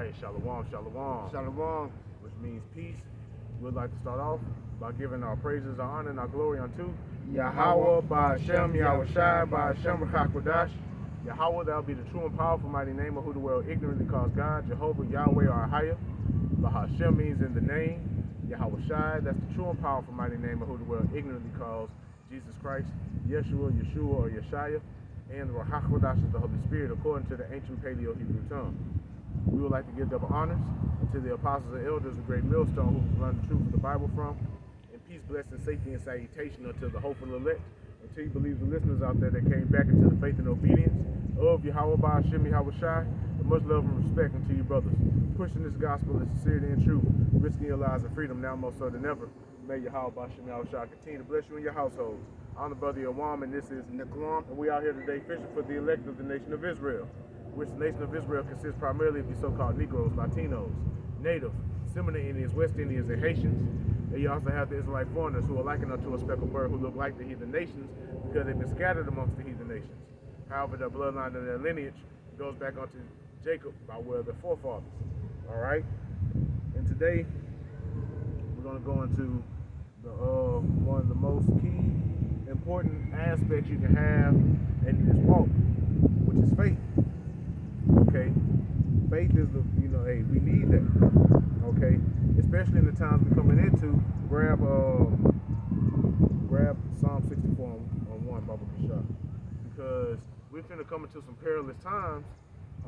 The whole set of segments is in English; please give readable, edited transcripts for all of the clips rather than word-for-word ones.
right, shalom, shalom, Shalom. which means peace. We'd like to start off by giving our praises, our honor, and our glory unto Yahweh, Ba'Shem, Yahweh Shai, Ba'Shem, Rakakwadash. Yahweh, thou be the true and powerful mighty name of who the world ignorantly calls God. Jehovah, Yahweh, our higher. Ba'Shem means in the name. Yahweh Shai, that's the true and powerful mighty name of who the world ignorantly calls Jesus Christ. Yeshua, Yeshua, or Yeshaya. And Ruach is the Holy Spirit, according to the ancient Paleo-Hebrew tongue. We would like to give double honors to the apostles and elders, the great millstone who learned the truth of the Bible from. And peace, blessing, safety, and salutation unto the hopeful elect, until you believe the listeners out there that came back into the faith and obedience of Yahweh Ba'Shem, Yahweh Shai, and much love and respect unto you brothers, pushing this gospel in sincerity and truth, risking your lives and freedom now more so than ever. May Yahweh Ba'Shem, Yahweh Shai continue to bless you and your households. I'm the brother Yawam, and this is Nikwam, and we out here today fishing for the elect of the nation of Israel, which the nation of Israel consists primarily of the so-called Negroes, Latinos, Native, Seminole Indians, West Indians, and Haitians. And you also have the Israelite foreigners who are likened unto a speckled bird who look like the heathen nations because they've been scattered amongst the heathen nations. However, their bloodline and their lineage goes back onto Jacob by way of their forefathers. All right? And today, we're going to go into the one of the most key important aspects you can have in this walk, which is faith. Okay, faith is the, hey, we need that. Okay, especially in the times we're coming into. Grab Psalm 64 on 1, Baba Kashah, because we're finna come into some perilous times.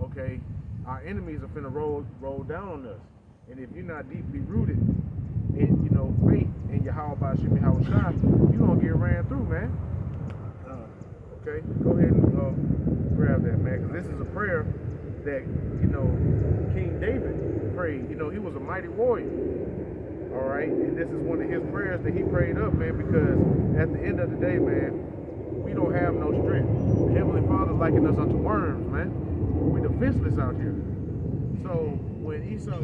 Okay, our enemies are finna roll down on us, and if you're not deeply rooted in faith in Yahweh Ba'Shem, Yahweh Shai, you're gonna get ran through, man. Okay, go ahead and grab that, man, because this is a prayer that King David prayed. He was a mighty warrior. All right, and this is one of his prayers that he prayed up, man, because at the end of the day, man, we don't have no strength. Heavenly Father likened us unto worms, man. We defenseless out here. So when Esau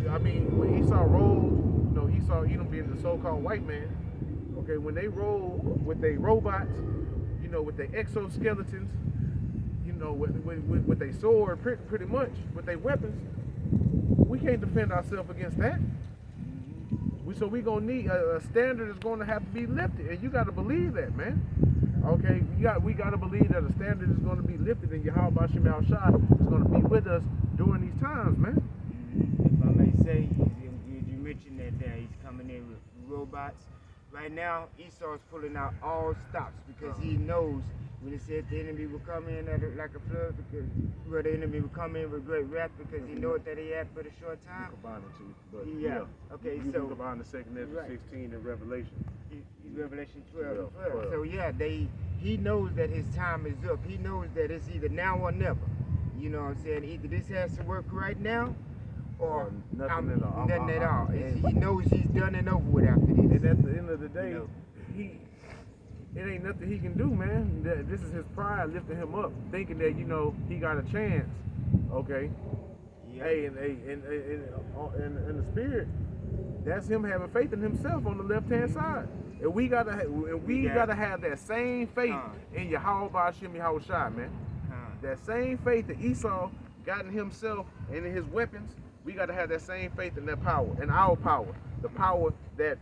rolled, Esau, Edom being the so-called white man, okay, when they roll with their robots, with their exoskeletons, with their sword, pretty much, with their weapons, we can't defend ourselves against that. So we gonna need a standard is going to have to be lifted, and you got to believe that, man. Okay, we got to believe that a standard is going to be lifted, and Yahweh Ba'Shem Yahweh Shai is going to be with us during these times, man. If I may say, you mentioned that he's coming in with robots. Right now, Esau is pulling out all stops because he knows when he said the enemy will come in like a flood, because the enemy will come in with great wrath because he knows that he had but a short time. Combine the two, but okay, you so can combine the second Ezra 16 and Revelation. Revelation 12 and 12. So he knows that his time is up. He knows that it's either now or never. You know what I'm saying? Either this has to work right now, or nothing at all. Nothing at all. He knows he's done and over with after this. And at the end of the day, it ain't nothing he can do, man. This is his pride lifting him up, thinking that he got a chance. Okay. Yeah. Hey, and in the spirit, that's him having faith in himself on the left hand side. And we gotta have that same faith in Yahweh Ba'Shem Yahweh Shai, man. That same faith that Esau got in himself and in his weapons. We got to have that same faith in that power, in our power, the power that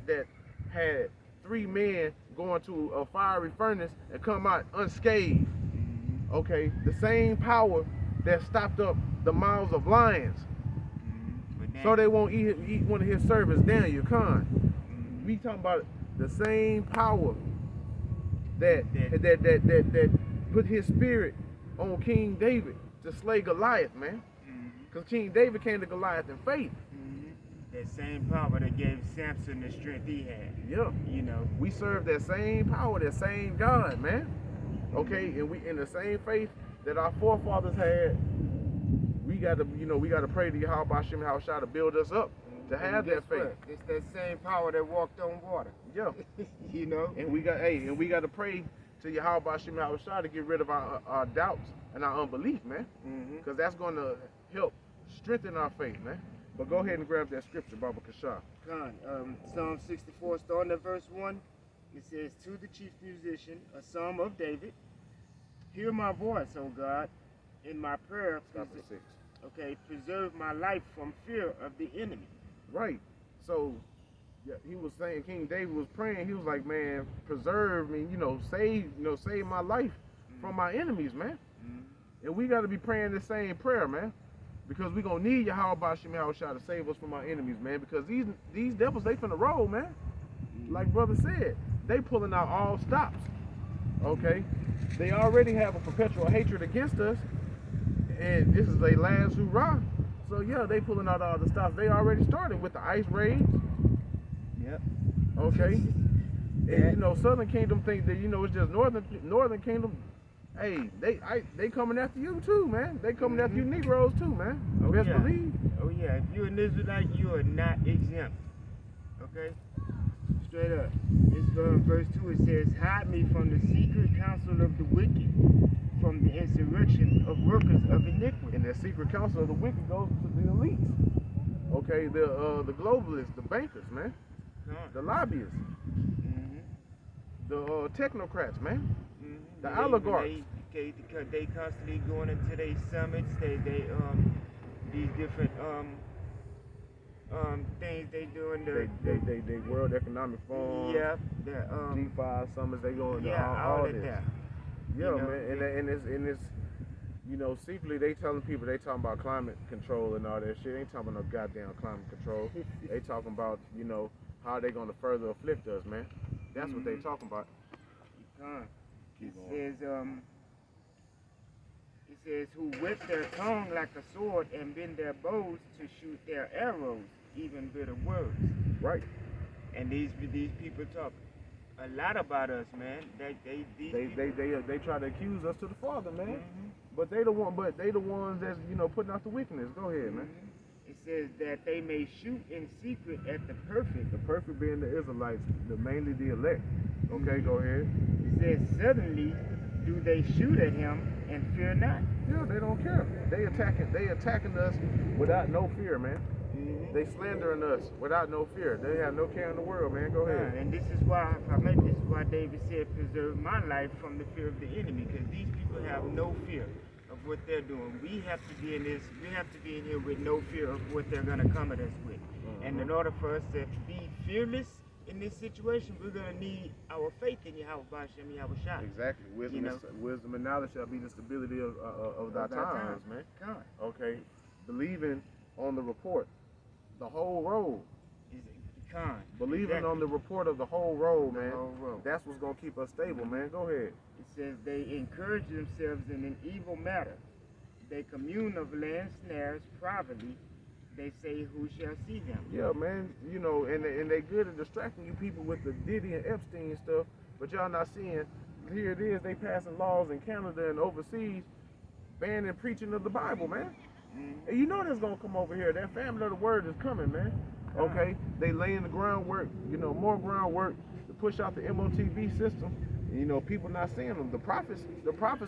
had 3 men going to a fiery furnace and come out unscathed. Okay, the same power that stopped up the mouths of lions, so they won't eat one of his servants, Daniel Khan. We talking about the same power that put his spirit on King David to slay Goliath, man. Because King David came to Goliath in faith. That same power that gave Samson the strength he had. Yeah. We serve that same power, that same God, man. Okay, and we in the same faith that our forefathers had. We gotta pray to Yahweh Ba'Shem Yahweh Shai to build us up to have that faith. It's that same power that walked on water. Yeah. And we got to pray to Yahweh Ba'Shem Yahweh Shai to get rid of our doubts and our unbelief, man. Because that's going to help strengthen our faith, man. But go ahead and grab that scripture, Baba Kashah. Psalm 64, starting at verse 1. It says, to the chief musician, a psalm of David. Hear my voice, O God, in my prayer. Stop at 6. Okay, preserve my life from fear of the enemy. Right. So yeah, he was saying, King David was praying. He was like, man, preserve me. Save my life from my enemies, man. And we got to be praying the same prayer, man, because we gonna need Yahweh Bashim Yahushua to save us from our enemies, man. Because these devils, they finna roll, man. Like brother said, they pulling out all stops. Okay, they already have a perpetual hatred against us, and this is their last hurrah. So yeah, they pulling out all the stops. They already started with the ice raids. Yep. Okay. And Southern Kingdom think that it's just Northern Kingdom. Hey, they coming after you too, man. They coming after you Negroes too, man. Best believe. Oh yeah. If you're an Israelite, you are not exempt. Okay. Straight up. It's verse 2. It says, "Hide me from the secret counsel of the wicked, from the insurrection of workers of iniquity." And the secret counsel of the wicked goes to the elites. Okay, the globalists, the bankers, man, the lobbyists, the technocrats, man, the oligarchs. They constantly going into their summits. They these different things they doing. They World Economic Forum. Yeah. G5 summits. They going to all this. That. Yeah, man, and it's secretly they telling people they talking about climate control and all that shit. They ain't talking about no goddamn climate control. They talking about how they gonna further afflict us, man. That's what they talking about. It says, "Who whip their tongue like a sword and bend their bows to shoot their arrows, even bitter words." Right. And these people talk a lot about us, man. They try to accuse us to the Father, man. But they the ones that's putting out the wickedness. Go ahead, man. It says that they may shoot in secret at the perfect. The perfect being the Israelites, mainly the elect. Okay, go ahead. It says, "Suddenly do they shoot at him and fear not." Yeah, they don't care. They attacking us without no fear, man. They slandering us without no fear. They have no care in the world, man. Go ahead. And this is why, David said, "Preserve my life from the fear of the enemy," because these people have no fear of what they're doing. We have to be in here with no fear of what they're gonna come at us with. And in order for us to be fearless in this situation, we're gonna need our faith in Yahweh B'Shem Yahushua. Exactly. Wisdom and knowledge shall be the stability of thy times, man. Okay. Believing on the report, the whole road. Believing on the report of the whole road, man. That's what's gonna keep us stable, man. Go ahead. It says they encourage themselves in an evil matter. They commune of land snares privately. They say, "Who shall see them?" Yeah, man. And they good at distracting you people with the Diddy and Epstein stuff, but y'all not seeing. Here it is. They passing laws in Canada and overseas, banning preaching of the Bible, man. And there's gonna come over here. That family of the word is coming, man. Okay, they laying the groundwork. More groundwork to push out the MOTV system. People not seeing them. The prophets,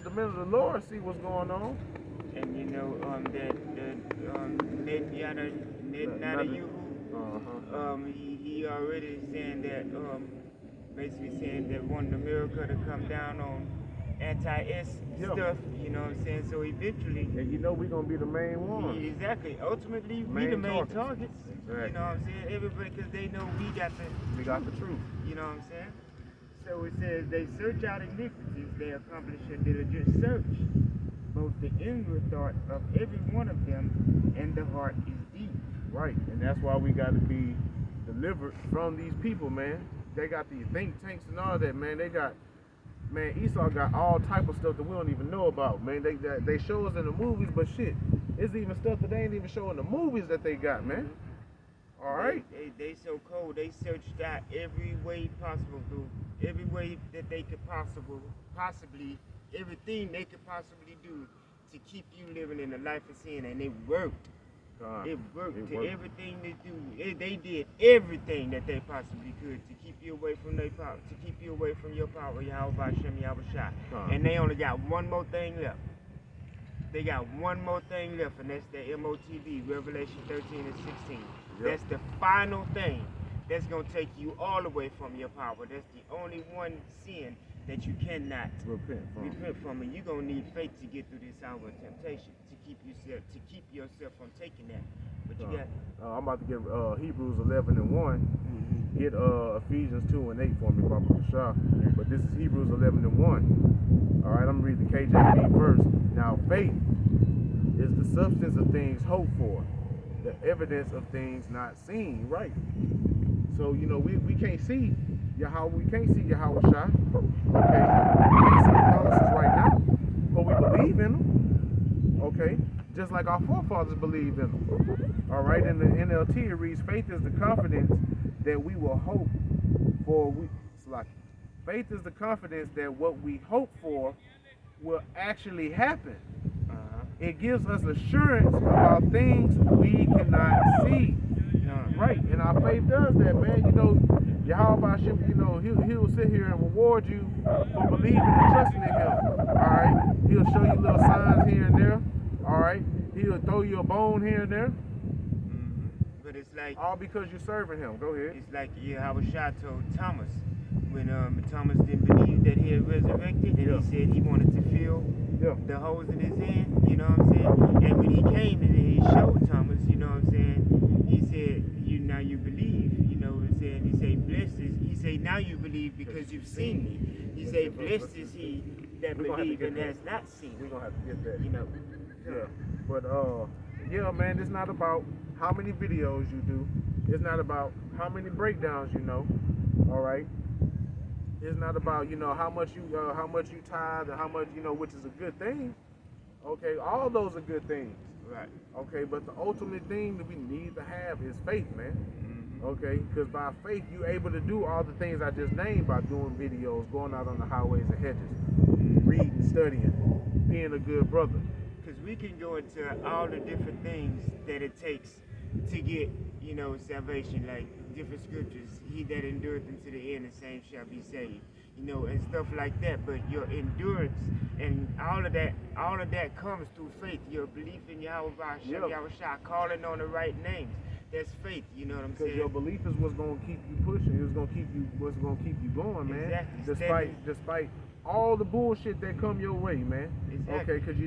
the men of the Lord see what's going on. And Netanyahu, he already saying that, basically saying that wanting America to come down on anti-S stuff, you know what I'm saying? So eventually, and we're gonna be the main ones. Exactly. Ultimately, we the main targets. Exactly. You know what I'm saying? Everybody, because they know we got the truth. You know what I'm saying? So it says they search out iniquities, they accomplish a diligent search. Both the inward thought of every one of them and the heart is deep. Right, and that's why we got to be delivered from these people, man. They got these think tanks and all that, man. Esau got all type of stuff that we don't even know about, man. They show us in the movies, but shit, it's even stuff that they ain't even showing the movies that they got, man. All right. They so cold. They searched out every way possible, every way that they could possibly, everything they could possibly do to keep you living in a life of sin, and it worked. It worked. Everything they do. They did everything that they possibly could to keep you away from their power, to keep you away from your power, Yahweh B'Shem Yahushua. And they only got one more thing left. They got one more thing left, and that's the MOTV, Revelation 13 and 16. Yep. That's the final thing that's going to take you all away from your power. That's the only one sin that you cannot repent from. and you're gonna need faith to get through this hour of temptation, to keep yourself from taking that. But you got I'm about to get Hebrews 11 and 1. mm-hmm. Get Ephesians 2 and 8 for me, Papa Kashah. But this is Hebrews 11 and 1. All right, I'm gonna read the KJV first. Now, faith is the substance of things hoped for, the evidence of things not seen. Right. So we can't see Yahweh. We can't see Yahweh Shai. Okay. We can't see the promises right now, but we believe in them. Okay. Just like our forefathers believed in them. All right. In the NLT it reads, faith is the confidence that we will hope for. Faith is the confidence that what we hope for will actually happen. It gives us assurance about things we cannot see. Right, and our faith does that, man. Yahweh Hashem, he'll sit here and reward you for believing and trusting in him. All right, he'll show you little signs here and there. All right, he'll throw you a bone here and there. Mm-hmm. But it's like all because you're serving him. Go ahead. It's like Yahweh Shai told Thomas when Thomas didn't believe that he had resurrected, and he said he wanted to feel the holes in his hand. You know what I'm saying? And when he came and he showed Thomas, you know what I'm saying? He said, now you believe. You know what I'm saying? He said, blessed is. He said, now you believe because you've seen me. He said, blessed is he that believes and has not seen. We're gonna have to get that. Yeah. But man, it's not about how many videos you do. It's not about how many breakdowns you know. All right. It's not about how much you tithe and how much which is a good thing. Okay, all those are good things. Right. Okay, but the ultimate thing that we need to have is faith, man. Mm-hmm. Okay, because by faith you're able to do all the things I just named by doing videos, going out on the highways and hedges, reading, studying, being a good brother. Because we can go into all the different things that it takes to get, salvation, like different scriptures. He that endureth unto the end, the same shall be saved. And stuff like that. But your endurance and all of that comes through faith. Your belief in Yahweh Yahweh Shai, calling on the right names. That's faith. You know what I'm saying? Because your belief is what's gonna keep you pushing. It's gonna keep you. What's gonna keep you going, man. Exactly. Despite all the bullshit that come your way, man. Exactly. Okay, because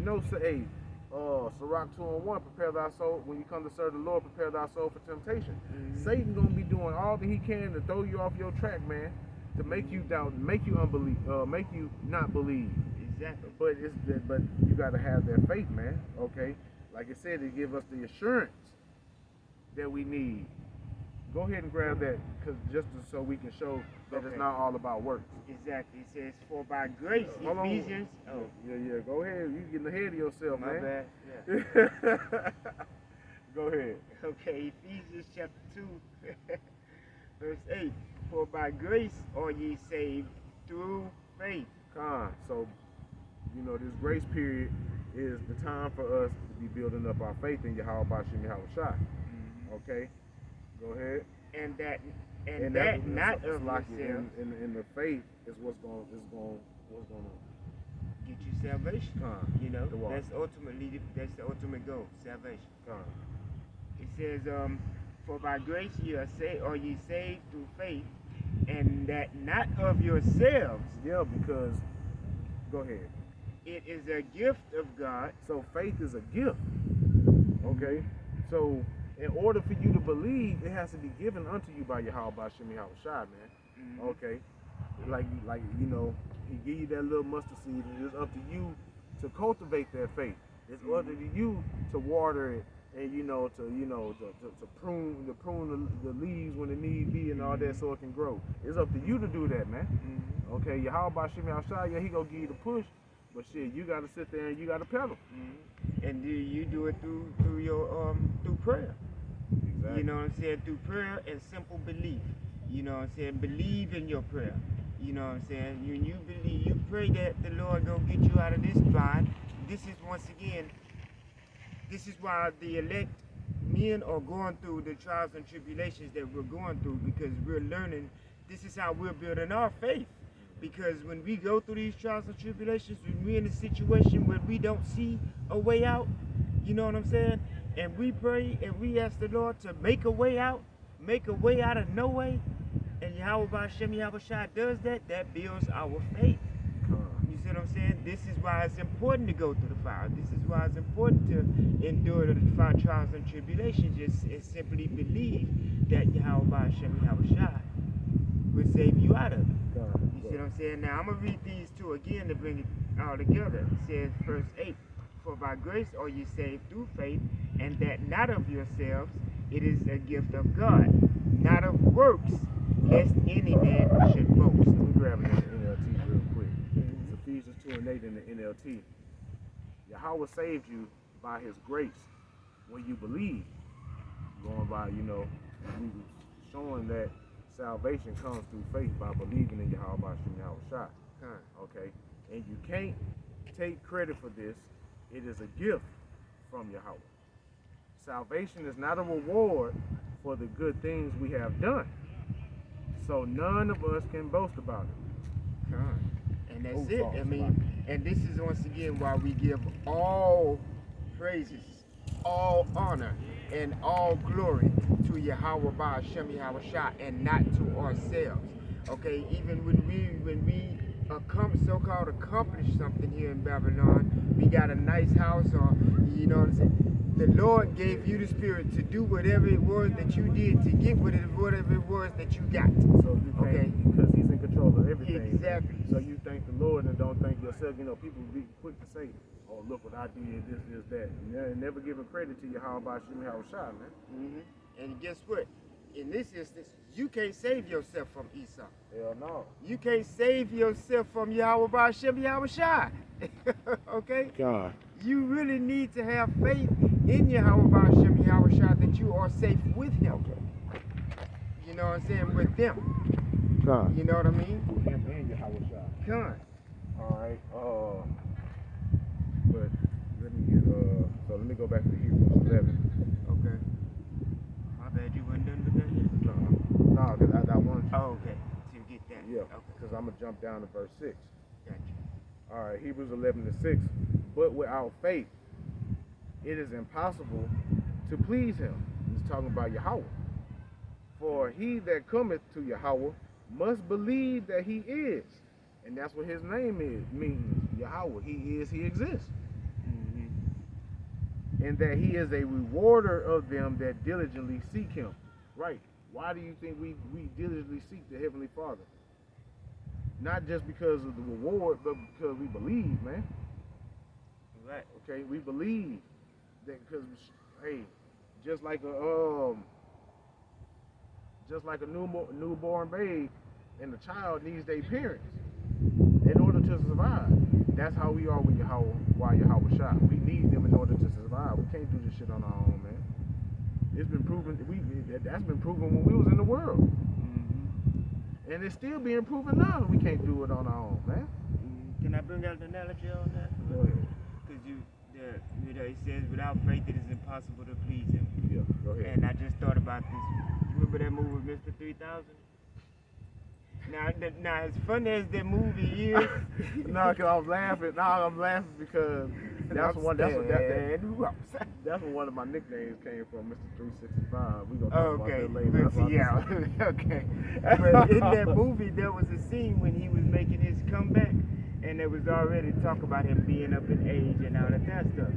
Sirach 2 and 1, prepare thy soul when you come to serve the Lord. Prepare thy soul for temptation. Mm-hmm. Satan gonna be doing all that he can to throw you off your track, man. To make you doubt, make you unbelieve, make you not believe. Exactly. But you gotta have that faith, man. Okay. Like I said, it gives us the assurance that we need. Go ahead and grab that, so we can show that it's not all about works. Exactly. It says, for by grace, Ephesians. Oh. Yeah. Go ahead. You getting ahead of yourself, My man. bad. Yeah. Go ahead. Okay, Ephesians chapter 2, verse 8. For by grace are ye saved through faith. So, this grace period is the time for us to be building up our faith in Yahweh Bashem Yahweh Shai. Mm-hmm. Okay? Go ahead. And that not of yourself. In the faith is what's going to get you salvation. That's the ultimate goal, salvation. It says, for by grace are ye saved through faith, and that not of yourselves. Yeah, because go ahead. It is a gift of God. So faith is a gift. Okay? So in order for you to believe, it has to be given unto you by Yahweh Bashem Yahweh Shai, man. Mm-hmm. Okay? Like he give you that little mustard seed, and it's up to you to cultivate that faith. It's up to you to water it, and to prune the leaves when it need be, and all that, so it can grow. It's up to you to do that, man. Mm-hmm. Okay, Yahweh Bashem Yahweh Shai, he gonna give you the push, but shit, you gotta sit there and you gotta pedal. Mm-hmm. And you do it through your through prayer. Exactly. You know what I'm saying? Through prayer and simple belief. You know what I'm saying? Believe in your prayer. You know what I'm saying? You believe, you pray that the Lord gonna get you out of this bind. This is why the elect men are going through the trials and tribulations that we're going through, because we're learning. This is how we're building our faith. Because when we go through these trials and tribulations, when we're in a situation where we don't see a way out, you know what I'm saying? And we pray and we ask the Lord to make a way out of no way. And Yahweh Bashem Yahweh Shai does that builds our faith. see what I'm saying? This is why it's important to go through the fire. This is why it's important to endure the fire trials and tribulations. Just simply believe that Yahweh Hashem Yahushua will save you out of it. You see what I'm saying? Now I'm gonna read these two again to bring it all together. It says verse 8, for by grace are you saved through faith, and that not of yourselves, it is a gift of God, not of works, lest any man should boast. Let me grab it in the NLT real quick. It's Ephesians 2 and 8 in the NLT. Yahweh saved you by his grace when you believe. Going by, we showing that salvation comes through faith by believing in Yahweh Yahushua. Okay? And you can't take credit for this. It is a gift from Yahweh. Salvation is not a reward for the good things we have done. So none of us can boast about it. And that's it. I mean, and this is once again why we give all praises, all honor, and all glory to Yahweh by Hashem Yahushua and not to ourselves. Okay, even when we so-called accomplish something here in Babylon, we got a nice house, or you know what I'm saying, the Lord gave you the spirit to do whatever it was that you did to get whatever it was that you got. So you think, because he's in control of everything. Exactly. So you thank the Lord and don't thank yourself. People be quick to say, oh, look what I did, this, that. And never giving credit to Yahweh Hashem Yahushua, man. And guess what? In this instance, you can't save yourself from Esau. Hell no. You can't save yourself from Yahweh Hashem Yahushua. Okay? God. You really need to have faith in Yahweh Hashem Yahushua that you are safe with him. Okay. You know what I'm saying? With them. God. You know what I mean? With him and Yahushua. God. Alright. But let me go back to Hebrews 11. Okay. My bad, you weren't done with that yet? No, because I want you. Oh, okay. To get that. Yeah, Okay. because I'm going to jump down to verse 6. Gotcha. All right, Hebrews 11:6. But without faith, it is impossible to please him. He's talking about Yahweh. For he that cometh to Yahweh must believe that he is. And that's what his name means, Yahweh. He is, he exists. And that he is a rewarder of them that diligently seek him. Right. Why do you think we diligently seek the Heavenly Father? Not just because of the reward, but because we believe, man. Right. Okay, we believe that because, hey, just like a newborn babe and the child needs their parents in order to survive. That's how we are with Yahweh Shah. We need them in order to survive. We can't do this shit on our own, man. It's been proven that's been proven when we was in the world. And it's still being proven now that we can't do it on our own, man. Can I bring out an analogy on that? Go ahead. Because it says, without faith it is impossible to please him. Yeah, go ahead. And I just thought about this. You remember that movie with Mr. 3000? Now, as funny as that movie is, No, because I'm laughing. No, I'm laughing because that's one of my nicknames came from, Mr. 365. We gonna talk about that later. Okay. But in that movie, there was a scene when he was making his comeback, and there was already talk about him being up in age and all of that stuff,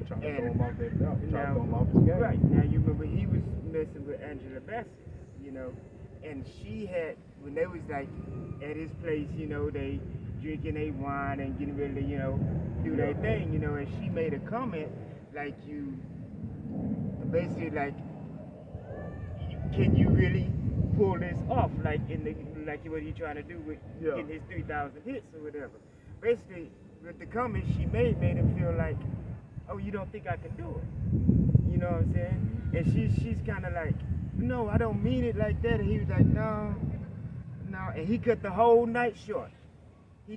Trying to throw him off that belt. Trying to throw him off his game. Right. Now, you remember he was messing with Angela Bassett, and she had, when they was like at his place, they drinking their wine and getting ready to, do their thing, and she made a comment like, basically like, can you really pull this off, like what he trying to do with getting his 3,000 hits or whatever. Basically, with the comment she made him feel like, oh, you don't think I can do it? You know what I'm saying? And she's kind of like, no, I don't mean it like that. And he was like, no. And he cut the whole night short. He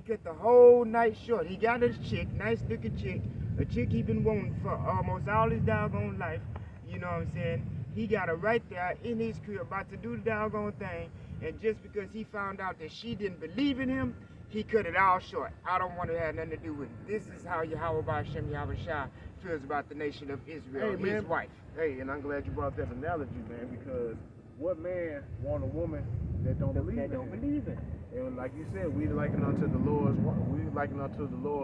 got his chick, nice looking chick, a chick he been wanting for almost all his doggone life. You know what I'm saying? He got her right there in his crib about to do the doggone thing. And just because he found out that she didn't believe in him, he cut it all short. I don't want to have nothing to do with it. This is how Yahweh Hashem Yahushua feels about the nation of Israel, his wife. Hey, and I'm glad you brought that analogy, man, because what man want a woman that don't believe that in don't him. believe in. And like you said, we liken unto the Lord's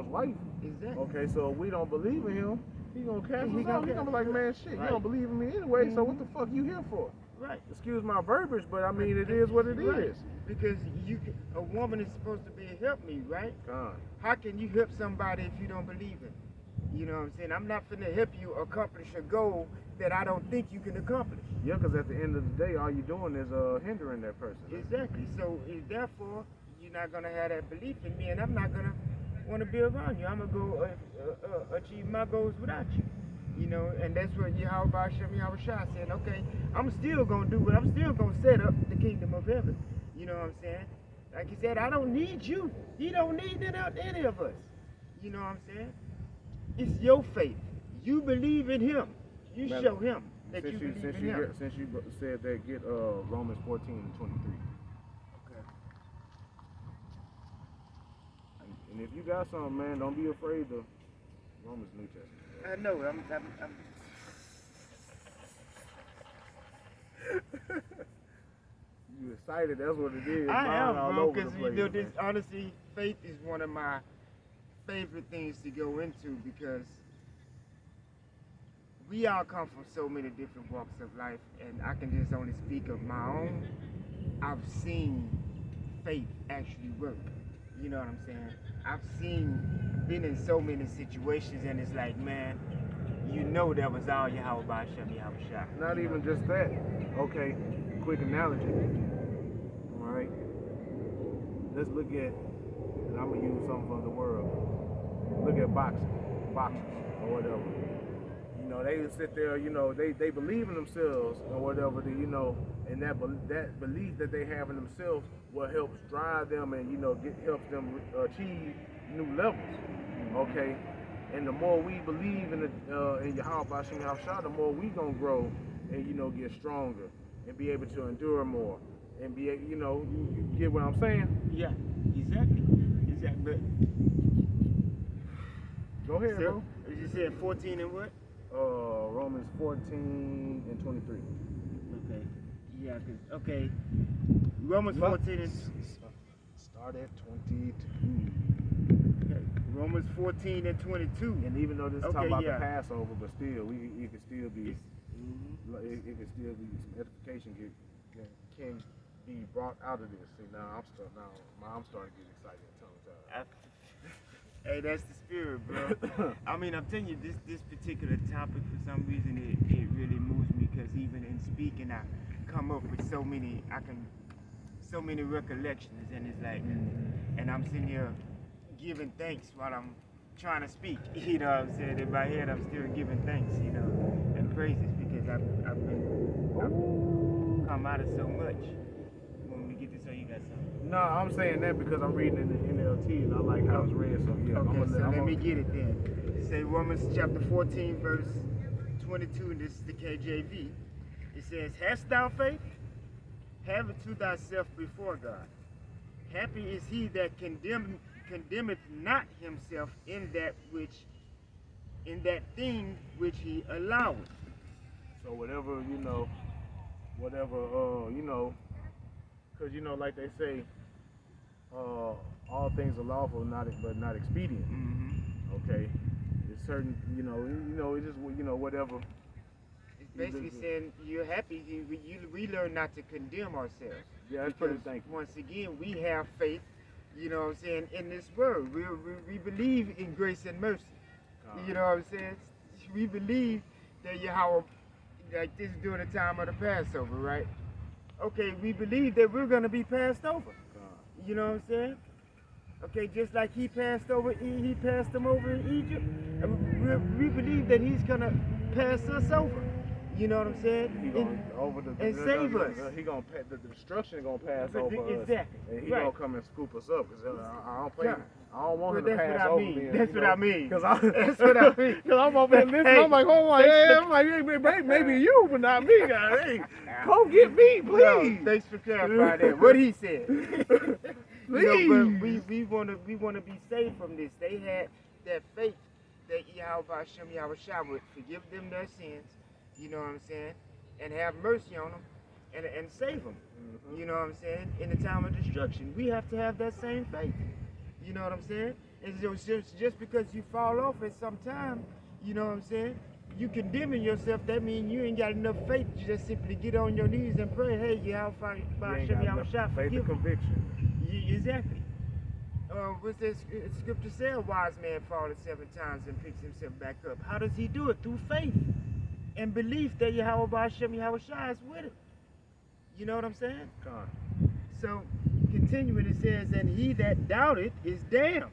wife. Exactly. Okay, so if we don't believe in him, he gonna cast He us gonna out. He gonna be like, man, shit, right. you don't believe in me anyway, so what the fuck you here for? Right. Excuse my verbiage, but I mean, it is what it Right. is. Because a woman is supposed to be a helpmeet, right? God. How can you help somebody if you don't believe in? You know what I'm saying? I'm not finna help you accomplish a goal that I don't think you can accomplish. Yeah, because at the end of the day, all you're doing is hindering that person. Exactly. So therefore, you're not gonna have that belief in me, and I'm not gonna want to be around you. I'm gonna go achieve my goals without you. You know, and that's what Yahweh Shem Yahushua said. Okay, I'm still gonna do what I'm still gonna set up the kingdom of heaven. You know what I'm saying? Like he said, I don't need you. He don't need any of us. You know what I'm saying? It's your faith. You believe in him. You Man, show him that you believe in him. Since you said that, get Romans 14:23. Okay. And if you got something, man, don't be afraid to Romans New Testament. I know. I'm You excited? That's what it is. I am, all bro, over because the you place, know, this man. honestly, faith is one of my favorite things to go into because we all come from so many different walks of life, and I can just only speak of my own. I've seen faith actually work. You know what I'm saying? I've been in so many situations, and it's like, man, you know that was all Yahweh Shem Yahushua. Not even just that. Okay, quick analogy. All right. Let's look at, and I'm gonna use something from the world. Look at boxers or whatever. You know, they sit there. You know, they believe in themselves or whatever. And that belief that they have in themselves will help drive them and helps them achieve new levels. Okay. And the more we believe in Yahweh Bashim Yahushua, the more we gonna grow and get stronger and be able to endure more and be you get what I'm saying? Yeah, exactly. But Go ahead, bro. You said 14 and what? Romans 14:23. Okay. Yeah, okay. Romans 14 and start at 22. Okay. Romans 14 and 22. And even though this is talking about the Passover, but still, it can still be, it can still be some edification can be brought out of this. See, now I'm starting to get excited. Hey, that's the spirit, bro. I mean, I'm telling you, this particular topic, for some reason, it really moves me because even in speaking, I come up with so many recollections, and it's like, and I'm sitting here giving thanks while I'm trying to speak. You know what I'm saying? In my head, I'm still giving thanks, and praises because I've come out of so much. When we get this, so you got something. No, I'm saying that because I'm reading in the NLT and I like how it's read. So yeah. Okay, let me get it then. Say Romans chapter 14, verse 22, and this is the KJV. It says, "Hast thou faith? Have it to thyself before God. Happy is he that condemneth not himself in that thing which he alloweth." So whatever, because like they say, all things are lawful, but not expedient. Mm-hmm. Okay, it's certain, it's just whatever. It's basically saying you're happy. We learn not to condemn ourselves. Yeah, that's pretty thankful. Once again, we have faith. You know what I'm saying? In this word, we believe in grace and mercy. You know what I'm saying? We believe that Yahweh, like this is during the time of the Passover, right? Okay, we believe that we're going to be passed over. You know what I'm saying? Okay, just like he passed them over in Egypt. And we believe that he's going to pass us over. You know what I'm saying? And save us. The destruction is going to pass over us. Exactly. And he's going to come and scoop us up because I don't want him to pass over me. That's what I mean. That's what I mean. Because I'm over there listening. I'm like, oh my God. I'm like, maybe you, but not me, guys. Hey, come get me, please. No, thanks for clarifying that. What he said. Please. But we want to be saved from this. They had that faith that Yahweh Shem Yahushua would forgive them their sins. You know what I'm saying? And have mercy on them. and save them. You know what I'm saying? In the time of destruction, we have to have that same faith. You know what I'm saying? And so just because you fall off at some time, you know what I'm saying? You condemning yourself, that means you ain't got enough faith to just simply get on your knees and pray, hey, Yahweh, faith and conviction. Exactly. What's that scripture say? A wise man falls 7 times and picks himself back up. How does he do it? Through faith and belief that Yahweh Hashem Yahweh Shai is with it. You know what I'm saying? God. So, continuing, it says, and he that doubted is damned.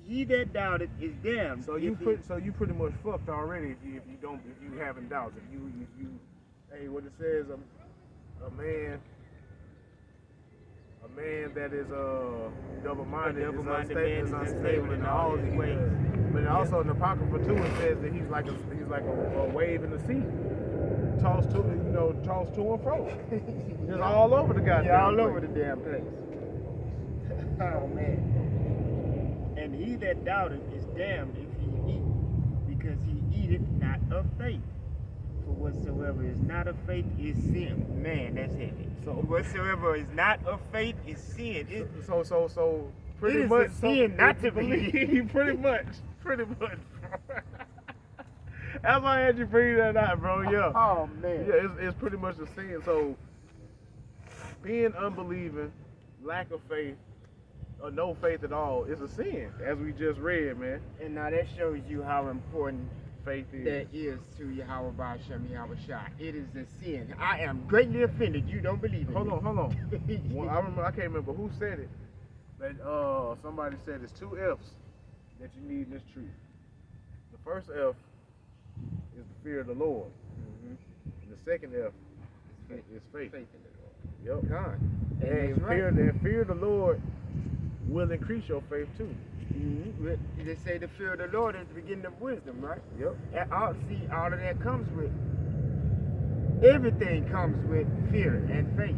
He that doubted is damned. So you pretty much fucked already if you haven't doubts. If you hey, what it says, a man that is double-minded is unstable in all his ways. But also in the Apocrypha too, it says that he's like a wave in the sea, tossed to and fro, just all over the goddamn. Yeah, all over the damn place. Oh man. And he that doubted is damned if he eat, because he eateth not of faith. For whatsoever is not of faith is sin. Man, that's heavy. So whatsoever is not of faith is sin. So pretty much a sin not to believe. pretty much. That's why I had you figure that out, bro. Yeah. Oh man. Yeah, it's pretty much a sin. So being unbelieving, lack of faith, or no faith at all is a sin, as we just read, man. And now that shows you how important faith is. That is to Yahweh Ba'ashem Yahweh Shai. It is a sin. I am greatly offended. You don't believe it. Hold on. Well, I can't remember who said it. But somebody said it's 2 F's that you need in this truth. The first F is the fear of the Lord. And the second F is faith. Faith in the Lord. Yep. God. And fear of the Lord will increase your faith too. They say the fear of the Lord is the beginning of wisdom, right? Yep. And all of that comes with, everything comes with fear and faith.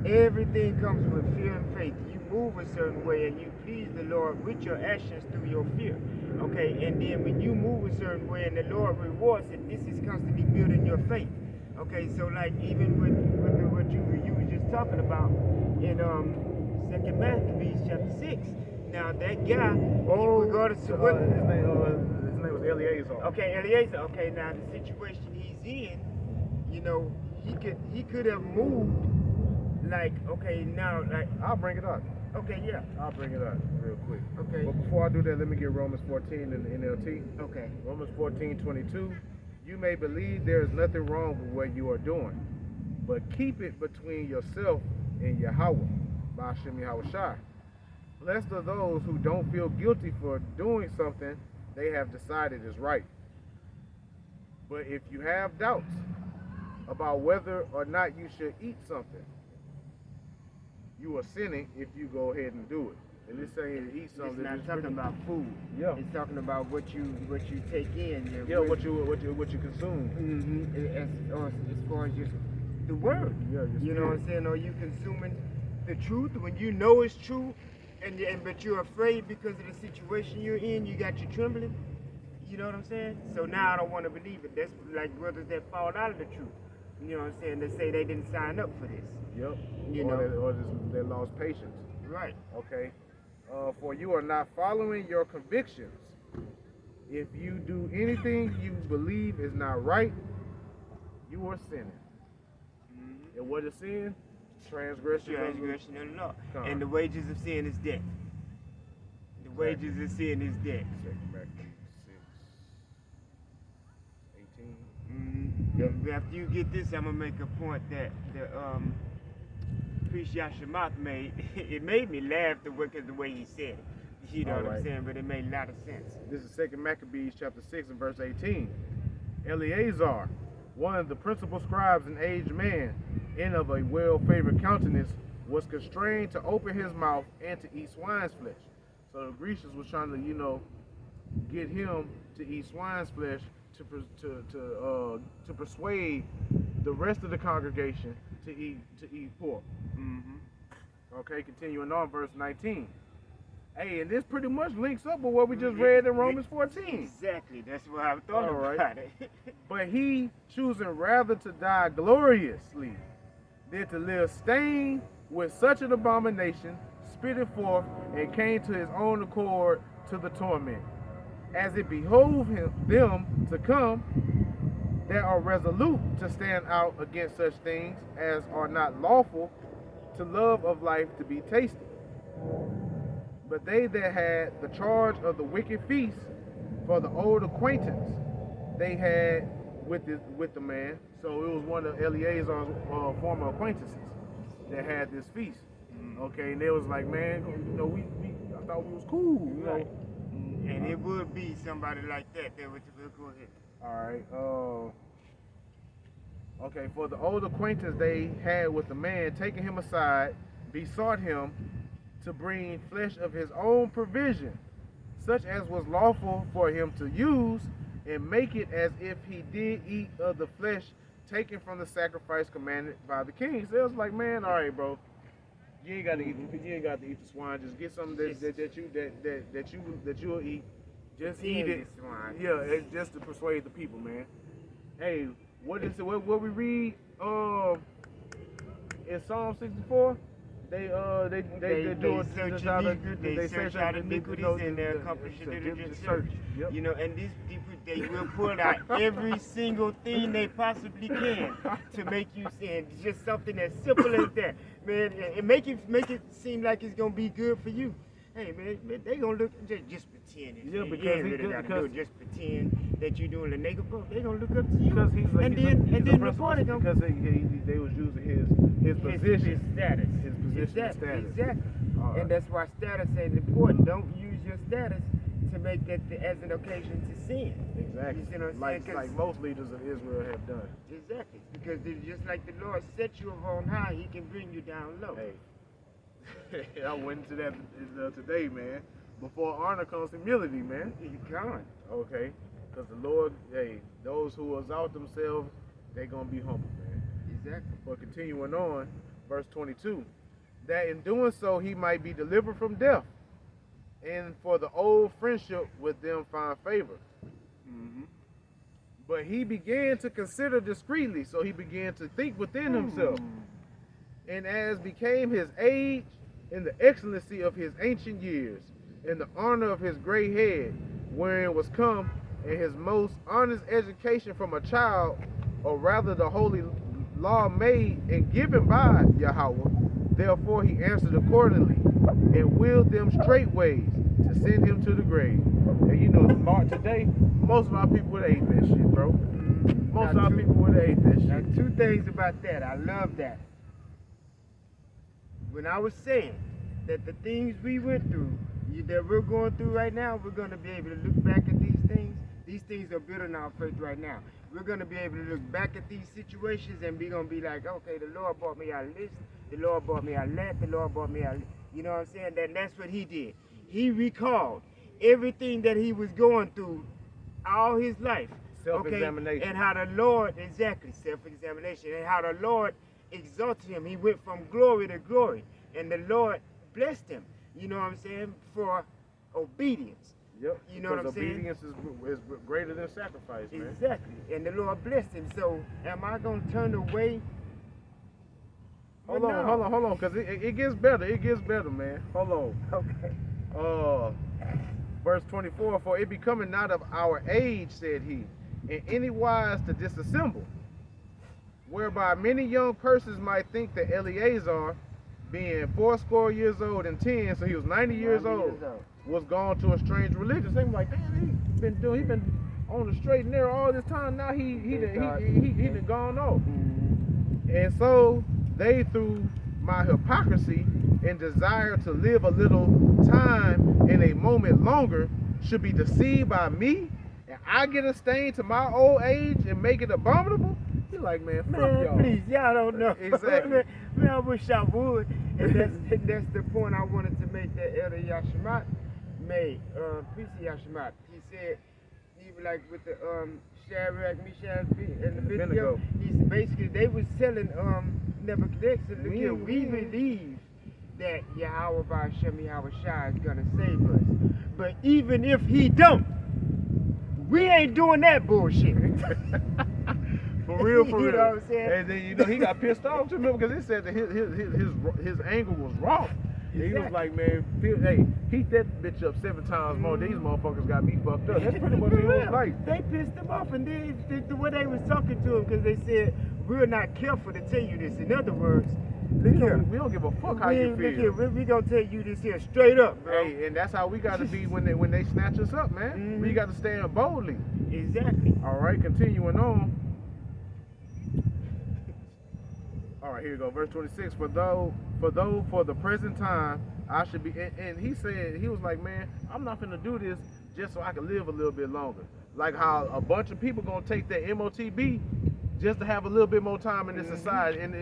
Everything comes with fear and faith. You move a certain way and you please the Lord with your actions through your fear. Okay, and then when you move a certain way and the Lord rewards it, this is constantly building your faith. Okay, so like even with what you were just talking about in 2 Maccabees chapter 6. Now that guy, regardless of what his name was Eleazar. Okay, Eleazar. Okay, now the situation he's in, you know, he could have moved like, okay, now like I'll bring it up. Okay, yeah. I'll bring it up real quick. Okay. But before I do that, let me get Romans 14 in the NLT. Okay. Romans 14:22. You may believe there is nothing wrong with what you are doing, but keep it between yourself and Yahweh, Ba'ashem Yahweh Shai. Blessed are those who don't feel guilty for doing something they have decided is right. But if you have doubts about whether or not you should eat something, you are sinning if you go ahead and do it. And it's saying eat something. It's not talking about food. Yeah. It's talking about what you take in. What you consume. As far as just the word. Yeah. You know what I'm saying? Are you consuming the truth when you know it's true, but you're afraid because of the situation you're in? You got you trembling. You know what I'm saying? So now I don't want to believe it. That's like brothers that fall out of the truth. You know what I'm saying? They say they didn't sign up for this. Yep. Or they lost patience. Right. Okay. For you are not following your convictions. If you do anything you believe is not right, you are sinning. And what is sin? Transgression of the law. Come. And the wages of sin is death. The wages of sin is death. Back 6:18. After you get this, I'm gonna make a point that the priest Yashamath made. It made me laugh because the way he said it. You know what I'm saying? But it made a lot of sense. This is 2 Maccabees chapter 6 and verse 18. Eleazar, one of the principal scribes, an aged man, and of a well-favored countenance, was constrained to open his mouth and to eat swine's flesh. So the Grecians was trying to, get him to eat swine's flesh to persuade the rest of the congregation to eat pork. Okay, continuing on, verse 19. Hey, and this pretty much links up with what we just read in Romans 14. Exactly. That's what I thought about it. But he choosing rather to die gloriously than to live stained with such an abomination, spitted forth, and came to his own accord to the torment. As it behoved them to come that are resolute to stand out against such things as are not lawful, to love of life to be tasted. But they that had the charge of the wicked feast, for the old acquaintance they had with the man. So it was one of Eleazar's former acquaintances that had this feast. Okay, and they was like, man, you know, we I thought we was cool, you know. And it would be somebody like that would go ahead. All right. Okay, for the old acquaintance they had with the man, taking him aside, besought him to bring flesh of his own provision, such as was lawful for him to use, and make it as if he did eat of the flesh taken from the sacrifice commanded by the king. So it was like, man, all right, bro, you ain't got to eat the swine. Just get something that you'll eat. Just eat it. Swine. Yeah, it's just to persuade the people, man. Hey, what is it? What we read in Psalm 64? They search out iniquities and they accomplish a diligent search. Yep. You know, and these people, they will pull out every single thing they possibly can to make you sin. Just something as simple as that, man. And make it seem like it's gonna be good for you. Hey, man, they gonna look just pretend. Yeah, because you ain't really gotta do it. Just pretend that you're doing the negative. They gonna look up to you. Because he's like, and then report it. Because they was using his position, his status, his position, status. Exactly. Right. And that's why status is important. Don't use your status to make that as an occasion to sin. Exactly. You see what I'm saying? Like most leaders of Israel have done. Exactly. Because just like the Lord set you up on high, He can bring you down low. Hey. I went into that today, man. Before honor comes humility, man. You can't. Okay. Because the Lord, hey, those who exalt themselves, they're going to be humble, man. Exactly. But continuing on, verse 22, that in doing so he might be delivered from death, and for the old friendship with them find favor. Mm-hmm. But he began to consider discreetly, so he began to think within himself. And as became his age, in the excellency of his ancient years, in the honor of his gray head, wherein was come, in his most honest education from a child, or rather the holy law made and given by Yahweh. Therefore he answered accordingly, and willed them straightways to send him to the grave. And you know, today, most of our people would have ate that shit, bro. Most of our people would have ate that shit. Now, two things about that. I love that. When I was saying that the things we went through, that we're going through right now, we're going to be able to look back at these things. These things are building our faith right now. We're going to be able to look back at these situations and we're going to be like, okay, the Lord brought me out of this, the Lord brought me out of that, the Lord brought me out of, you know what I'm saying? That's what he did. He recalled everything that he was going through all his life. Self-examination. Okay? And how the Lord, exactly, self-examination, and how the Lord exalted him. He went from glory to glory. And the Lord blessed him, you know what I'm saying, for obedience. Yep. You know what I'm saying? Obedience is greater than sacrifice, man. Exactly. And the Lord blessed him. So am I going to turn away? Hold on, because it gets better. It gets better, man. Hold on. Okay. Verse 24, for it becoming not of our age, said he, in any wise to disassemble, whereby many young persons might think that Eleazar, being 80 years old and 10, so he was 90 years old, was gone to a strange religion. So he was like, damn, he been on the straight and narrow all this time. Now he done gone off. And so they, through my hypocrisy and desire to live a little time in a moment longer, should be deceived by me, and I get a stain to my old age and make it abominable. He's like, man, fuck y'all. Please, y'all don't know. Exactly. Man, I wish I would. And that's the point I wanted to make that Elder Yashamat made. Priest Yashamat. He said, he was like with the Shadrach, Meshach, and Abednego. He's basically, they was telling Nebuchadnezzar, look here, we believe that Yahweh Ba'Shem Yahweh Shai is gonna save us. But even if he don't, we ain't doing that bullshit. For real, for real. You know what I'm saying? And then he got pissed off too, remember, because he said that his anger was raw. Exactly. He was like, man, hey, heat that bitch up 7 times more. These motherfuckers got me fucked up. That's pretty much what he was like. They pissed him off, and then the way they was talking to him, because they said, we're not careful to tell you this. In other words, we don't give a fuck how you feel. Look here, we gonna tell you this here straight up, bro. Hey, and that's how we gotta be when they snatch us up, man. We gotta stand boldly. Exactly. All right, continuing on. All right, here we go. Verse 26. For the present time, I should be. And he said, he was like, man, I'm not finna do this just so I can live a little bit longer. Like how a bunch of people gonna take that MOTB just to have a little bit more time in this society, and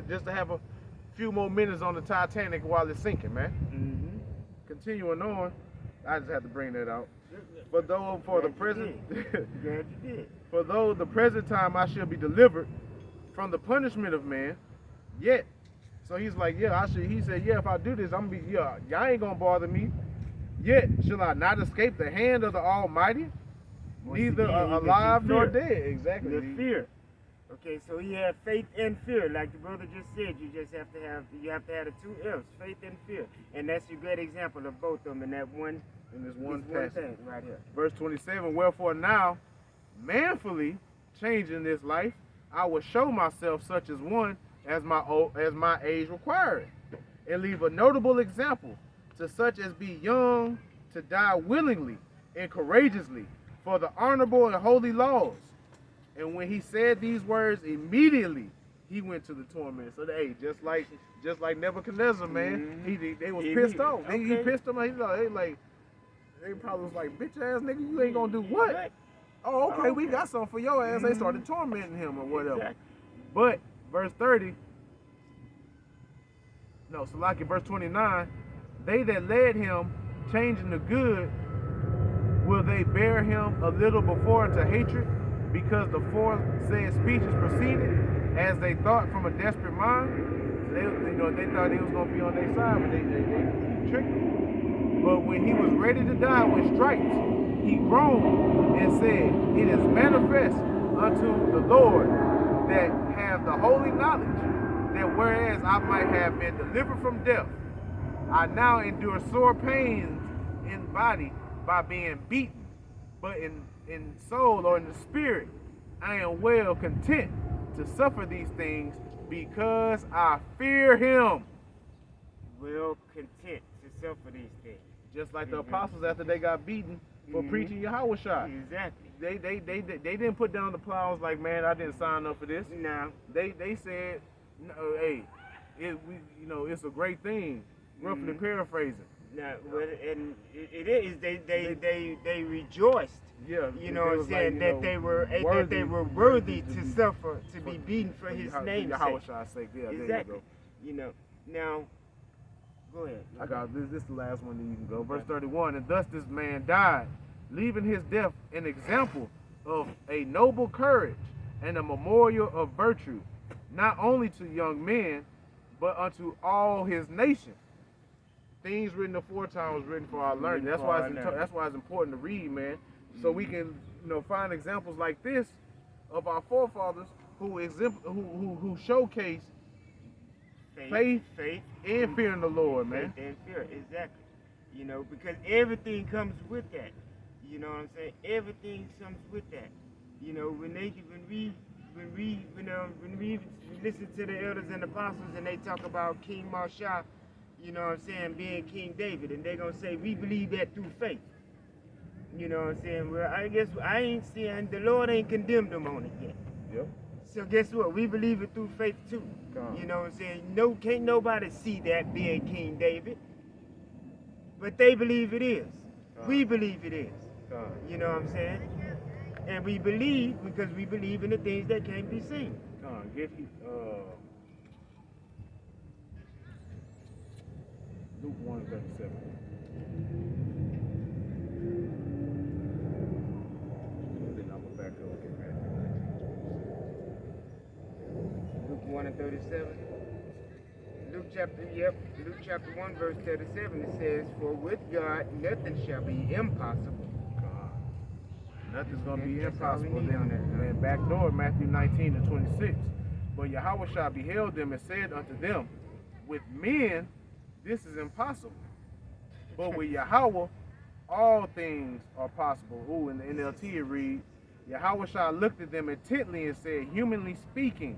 just to have a few more minutes on the Titanic while it's sinking, man. Continuing on, I just had to bring that out. For though the present time I shall be delivered from the punishment of man, yet. So he's like, yeah, he said, yeah, if I do this, y'all ain't gonna bother me. Yet shall I not escape the hand of the Almighty, neither alive nor dead. Exactly. The fear. Okay, so he had faith and fear, like the brother just said. You have to have the 2 F's, faith and fear, and that's a great example of both of them in that one. In this one passage thing right here. Verse 27. Wherefore now, manfully changing this life, I will show myself such as one as my age required, and leave a notable example to such as be young to die willingly and courageously for the honorable and holy laws. And when he said these words, immediately he went to the torment. So hey, just like Nebuchadnezzar, man, they was pissed off. Okay. He pissed them off. They probably was like, bitch ass nigga, you ain't gonna do what? Oh, okay, we got something for your ass. They started tormenting him or whatever. Exactly. But verse 30, no, so like in verse 29, they that led him, changing the good, will they bear him a little before into hatred, because the foresaid speeches proceeded as they thought from a desperate mind. They thought they was gonna be on their side, but they tricked them. But when he was ready to die with stripes, he groaned and said, it is manifest unto the Lord that have the holy knowledge, that whereas I might have been delivered from death, I now endure sore pains in body by being beaten, but in soul or in the spirit, I am well content to suffer these things because I fear him. Well content to suffer these things. Just like the apostles after they got beaten for preaching Yahweh Shai. Exactly. They didn't put down the plows like, man, I didn't sign up for this. No. They said, no, hey, it's a great thing. Roughly paraphrasing. No, and it is. They rejoiced. Yeah. You know what I'm saying? Like, that they were worthy to suffer, to be beaten for his name's sake. Yahweh Shai's sake. Yeah, exactly. Now. Go ahead. I got this. This is the last one that you can go. Verse 31. And thus this man died, leaving his death an example of a noble courage and a memorial of virtue, not only to young men, but unto all his nation. Things written aforetime was written for our learning. That's why it's important to read, man, so we can find examples like this of our forefathers who showcase faith and fearing the Lord, man. Faith and fear, exactly. Because everything comes with that. You know what I'm saying? Everything comes with that. When we listen to the elders and apostles and they talk about King Marsha, you know what I'm saying, being King David, and they're gonna say we believe that through faith. You know what I'm saying? Well, I guess I ain't seeing the Lord ain't condemned them on it yet. Yep. So guess what? We believe it through faith too. You know what I'm saying? Can't nobody see that being King David. But they believe it is. We believe it is. You know what I'm saying? And we believe because we believe in the things that can't be seen. Luke 1:37. Luke 1:37. Luke Luke chapter 1, verse 37, it says, "For with God nothing shall be impossible." Nothing's going to be That's all we impossible. need on that. Then back door, Matthew 19 and 26. But Yahweh beheld them and said unto them, with men this is impossible, but with Yahweh all things are possible. Ooh, in the NLT it reads, Yahweh looked at them intently and said, humanly speaking,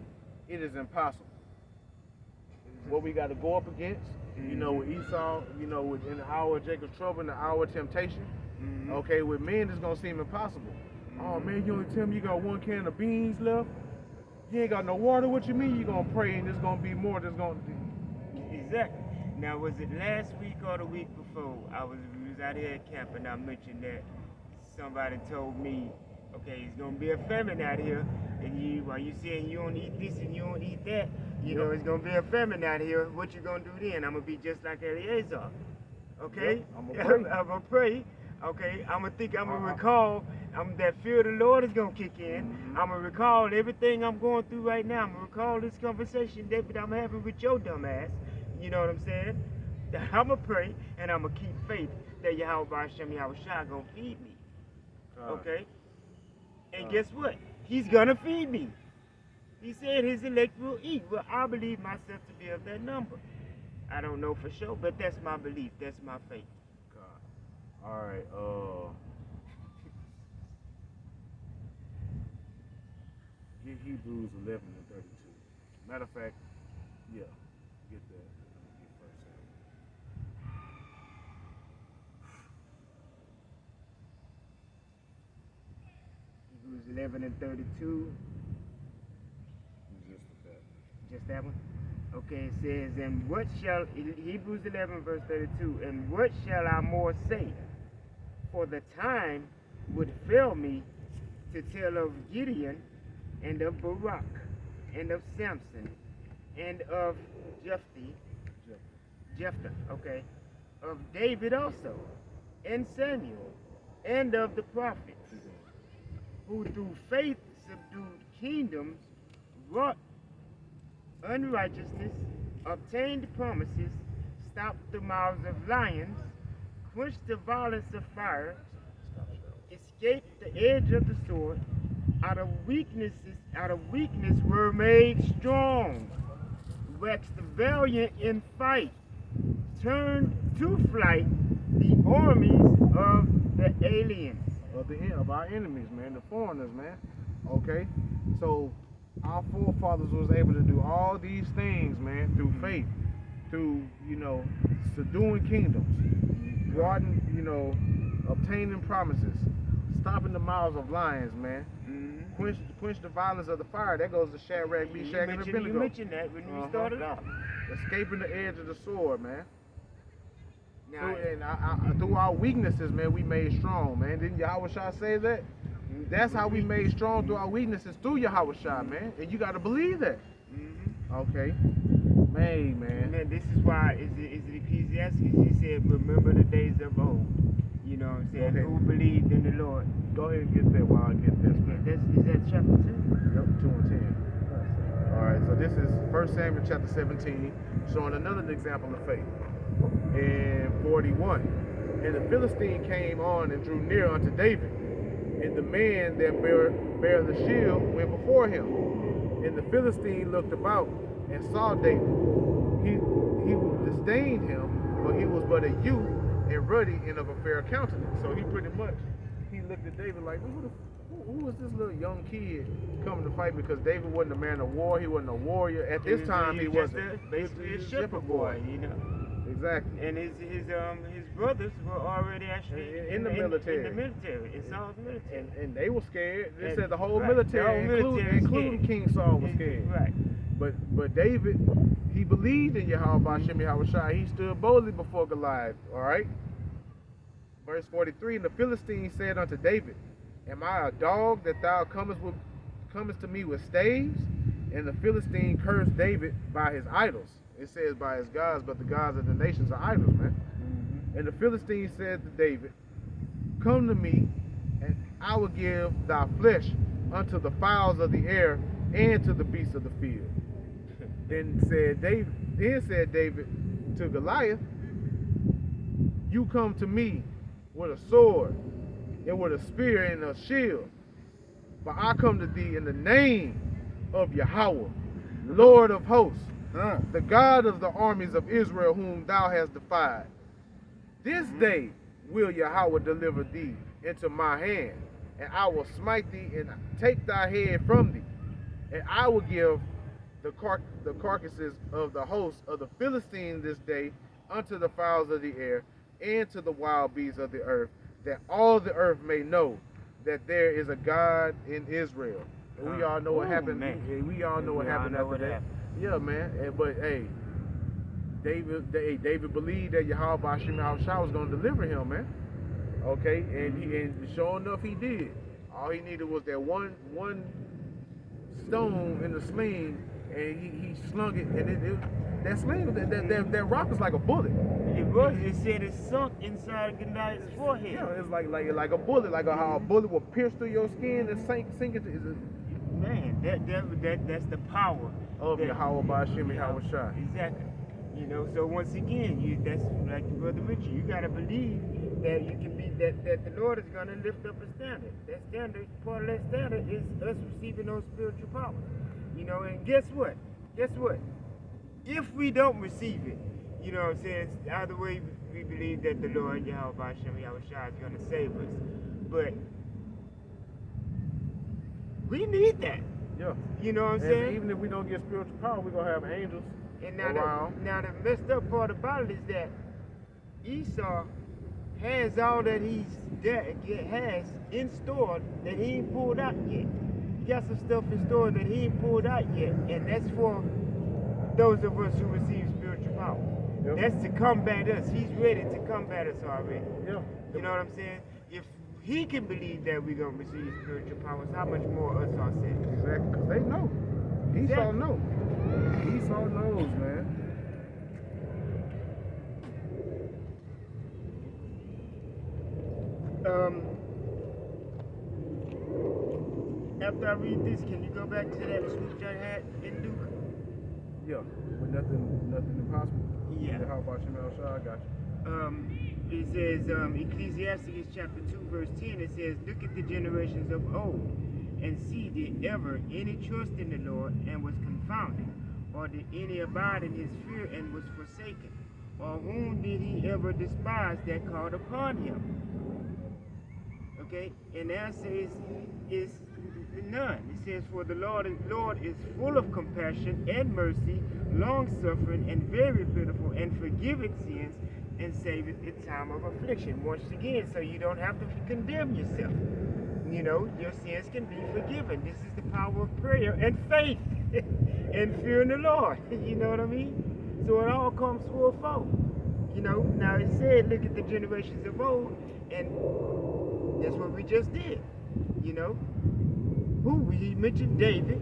it is impossible. What we got to go up against, you know, with Esau, you know, in the hour of Jacob's trouble, in the hour of temptation. Okay, with men it's gonna seem impossible. Oh man, you only tell me you got one can of beans left? You ain't got no water? What you mean you gonna pray and there's gonna be more that's gonna be? Exactly. Now, was it last week or the week before? We was out here at camp and I mentioned that somebody told me, okay, it's gonna be a famine out here, and while you saying you don't eat this and you don't eat that, you know it's gonna be a famine out here. What you gonna do then? I'm gonna be just like Eliezer. Okay? Yep, I'm gonna pray. I'm gonna pray. Okay, I'm gonna recall. That fear of the Lord is gonna kick in. I'm gonna recall everything I'm going through right now. I'm gonna recall this conversation that I'm having with your dumb ass. You know what I'm saying? I'm gonna pray and I'm gonna keep faith that Yahweh Hashem Yahweh Shai gonna feed me. Okay? And guess what? He's gonna feed me. He said his elect will eat. Well, I believe myself to be of that number. I don't know for sure, but that's my belief. That's my faith. All right, get Hebrews 11 and 32. Matter of fact, yeah, get that. Get First Hebrews 11 and 32. Just that one? Okay, it says, and what shall, Hebrews 11 verse 32, and what shall I more say? For the time would fail me to tell of Gideon, and of Barak, and of Samson, and of Jephthah, okay, of David also, and Samuel, and of the prophets, who through faith subdued kingdoms, wrought unrighteousness, obtained promises, stopped the mouths of lions, quenched the violence of fire, escaped the edge of the sword, out of weakness were made strong, waxed valiant in fight, turned to flight the armies of the aliens. Of our enemies, man, the foreigners, man. Okay? So our forefathers was able to do all these things, man, through faith, through, you know, subduing kingdoms, obtaining promises, stopping the mouths of lions, man. Quench the violence of the fire. That goes to Shadrach, Meshach, and Abednego. You mentioned that when we started off. Escaping the edge of the sword, man. Now, Through our weaknesses, man, we made strong, man. Didn't Yahweh Shai say that? That's how we made strong through our weaknesses, through Yahweh Shai, man. And you got to believe that. Okay. Man. And this is why, is it Ecclesiastes? He said, remember the days of old. You know what I'm saying? Okay. Who believed in the Lord. Go ahead and get that while I get this, man. Is that chapter 2? Yep, 2 and 10. Alright, so this is 1 Samuel chapter 17, showing another example of faith. In 41. And the Philistine came on and drew near unto David. And the man that bare the shield went before him. And the Philistine looked about and saw David. He disdained him, for he was but a youth and ruddy and of a fair countenance. So he looked at David like, who was this little young kid coming to fight? Because David wasn't a man of war. He wasn't a warrior. At this time, he wasn't. Basically a shepherd boy, you know. Exactly. And his brothers were already actually in the military. In Saul's military. And they were scared. They said the whole military, including King Saul, was scared. Right. But David, he believed in Yahweh Hashem Yahweh Shai. He stood boldly before Goliath. All right. Verse 43. And the Philistine said unto David, am I a dog that thou comest to me with staves? And the Philistine cursed David by his idols. It says by his gods, but the gods of the nations are idols, man. And the Philistine said to David, come to me, and I will give thy flesh unto the fowls of the air and to the beasts of the field. Then said David, Then said David to Goliath, you come to me with a sword and with a spear and a shield, but I come to thee in the name of Yahweh, Lord of hosts, the God of the armies of Israel, whom thou hast defied. This day will Yahweh deliver thee into my hand, and I will smite thee and take thy head from thee, and I will give the carcasses of the hosts of the Philistines this day unto the fowls of the air and to the wild beasts of the earth, that all the earth may know that there is a God in Israel. And we all know what happened. We all know what happened after that. Yeah, man. But hey, David believed that Yahweh Bashim Yahushua was going to deliver him, man. Okay, and sure enough, he did. All he needed was that one stone in the sling, and he slung it, and that sling, that rock was like a bullet. It was. It said it sunk inside Goliath's forehead. Yeah, it's like a bullet, like how a bullet will pierce through your skin and sink into. Man, that's the power of Yahweh Bashim Yahushua. Exactly. You know, so once again, that's like the brother mentioned. You gotta believe that you can be that the Lord is gonna lift up a standard. That standard, part of that standard, is us receiving those spiritual powers. You know, and guess what? If we don't receive it, you know what I'm saying? Either way, we believe that the Lord Yahweh Bashim Yahushua is gonna save us, but we need that. Yeah. You know what I'm saying? Even if we don't get spiritual power, we're gonna have angels. And now the messed up part about it is that Esau has all that has in store that he ain't pulled out yet. He got some stuff in store that he ain't pulled out yet, and that's for those of us who receive spiritual power. Yep. That's to combat us. He's ready to combat us already. Yeah. You know what I'm saying? If he can believe that we're gonna receive spiritual powers, how much more us ourselves? Exactly, because they know. Esau knows. Esau knows, man. After I read this, can you go back to that scripture I had in Luke? Yeah, with nothing impossible. Yeah. How about you, I got you. It says, Ecclesiastes chapter 2, verse 10, it says, look at the generations of old, and see, did ever any trust in the Lord and was confounded? Or did any abide in his fear and was forsaken? Or whom did he ever despise that called upon him? Okay, and the answer is none. It says, for the Lord is full of compassion and mercy, long-suffering, and very pitiful, and forgiveth sins, and saveth in time of affliction. Once again, so you don't have to condemn yourself. You know, your sins can be forgiven. This is the power of prayer and faith and fearing the Lord. You know what I mean? So it all comes fourfold. You know, now it said, look at the generations of old, and that's what we just did. You know, he mentioned David.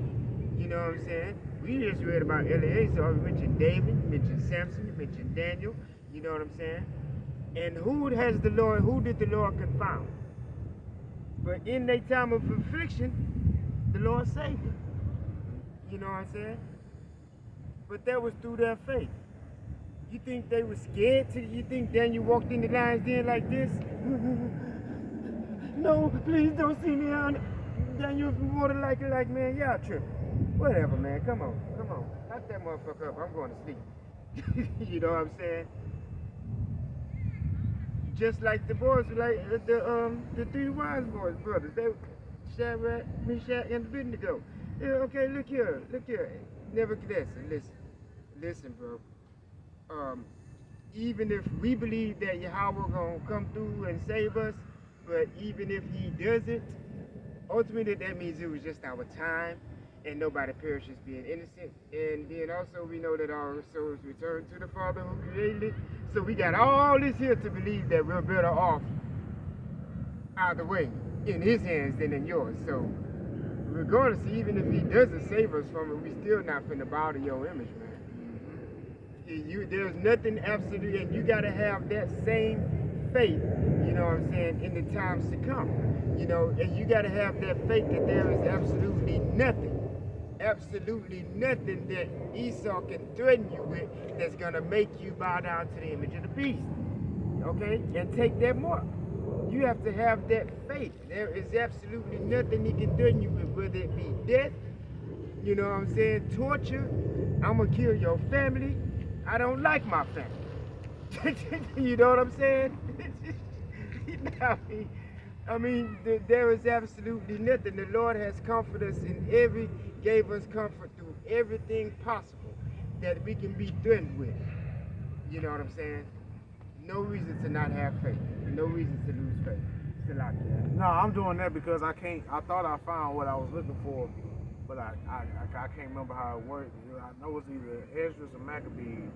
You know what I'm saying? We just read about Eleazar. We mentioned David, mentioned Samson, mentioned Daniel. You know what I'm saying? And who did the Lord confound? But in their time of affliction, the Lord saved them. You know what I'm saying? But that was through their faith. You think they were scared? You think Daniel walked in the lion's den like this? No, please don't see me on. Daniel's more than likely like, man, y'all tripping. Whatever, man. Come on. Knock that motherfucker up. I'm going to sleep. You know what I'm saying? Just like the boys, like the three wise boys, brothers. They Shadrach, Meshach, and Abednego. Yeah, okay, look here. Nebuchadnezzar, listen, bro. Even if we believe that Yahweh gonna come through and save us, but even if he doesn't, ultimately that means it was just our time, and nobody perishes being innocent. And then also we know that our souls return to the Father who created it. So we got all this here to believe that we're better off either way in his hands than in yours. So regardless, even if he doesn't save us from it, we still not finna bow to your image, man. There's nothing absolute, and you gotta have that same faith, you know what I'm saying, in the times to come. You know, and you gotta have that faith that there is absolutely nothing absolutely nothing that Esau can threaten you with that's going to make you bow down to the image of the beast. Okay? And take that mark. You have to have that faith. There is absolutely nothing he can threaten you with, whether it be death, you know what I'm saying, torture, I'm going to kill your family. I don't like my family. You know what I'm saying? I mean, there is absolutely nothing. The Lord has comforted us gave us comfort through everything possible that we can be threatened with. You know what I'm saying? No reason to not have faith. No reason to lose faith. Still out there. No, I'm doing that because I thought I found what I was looking for, but I can't remember how it worked. I know it's either Esdras or Maccabees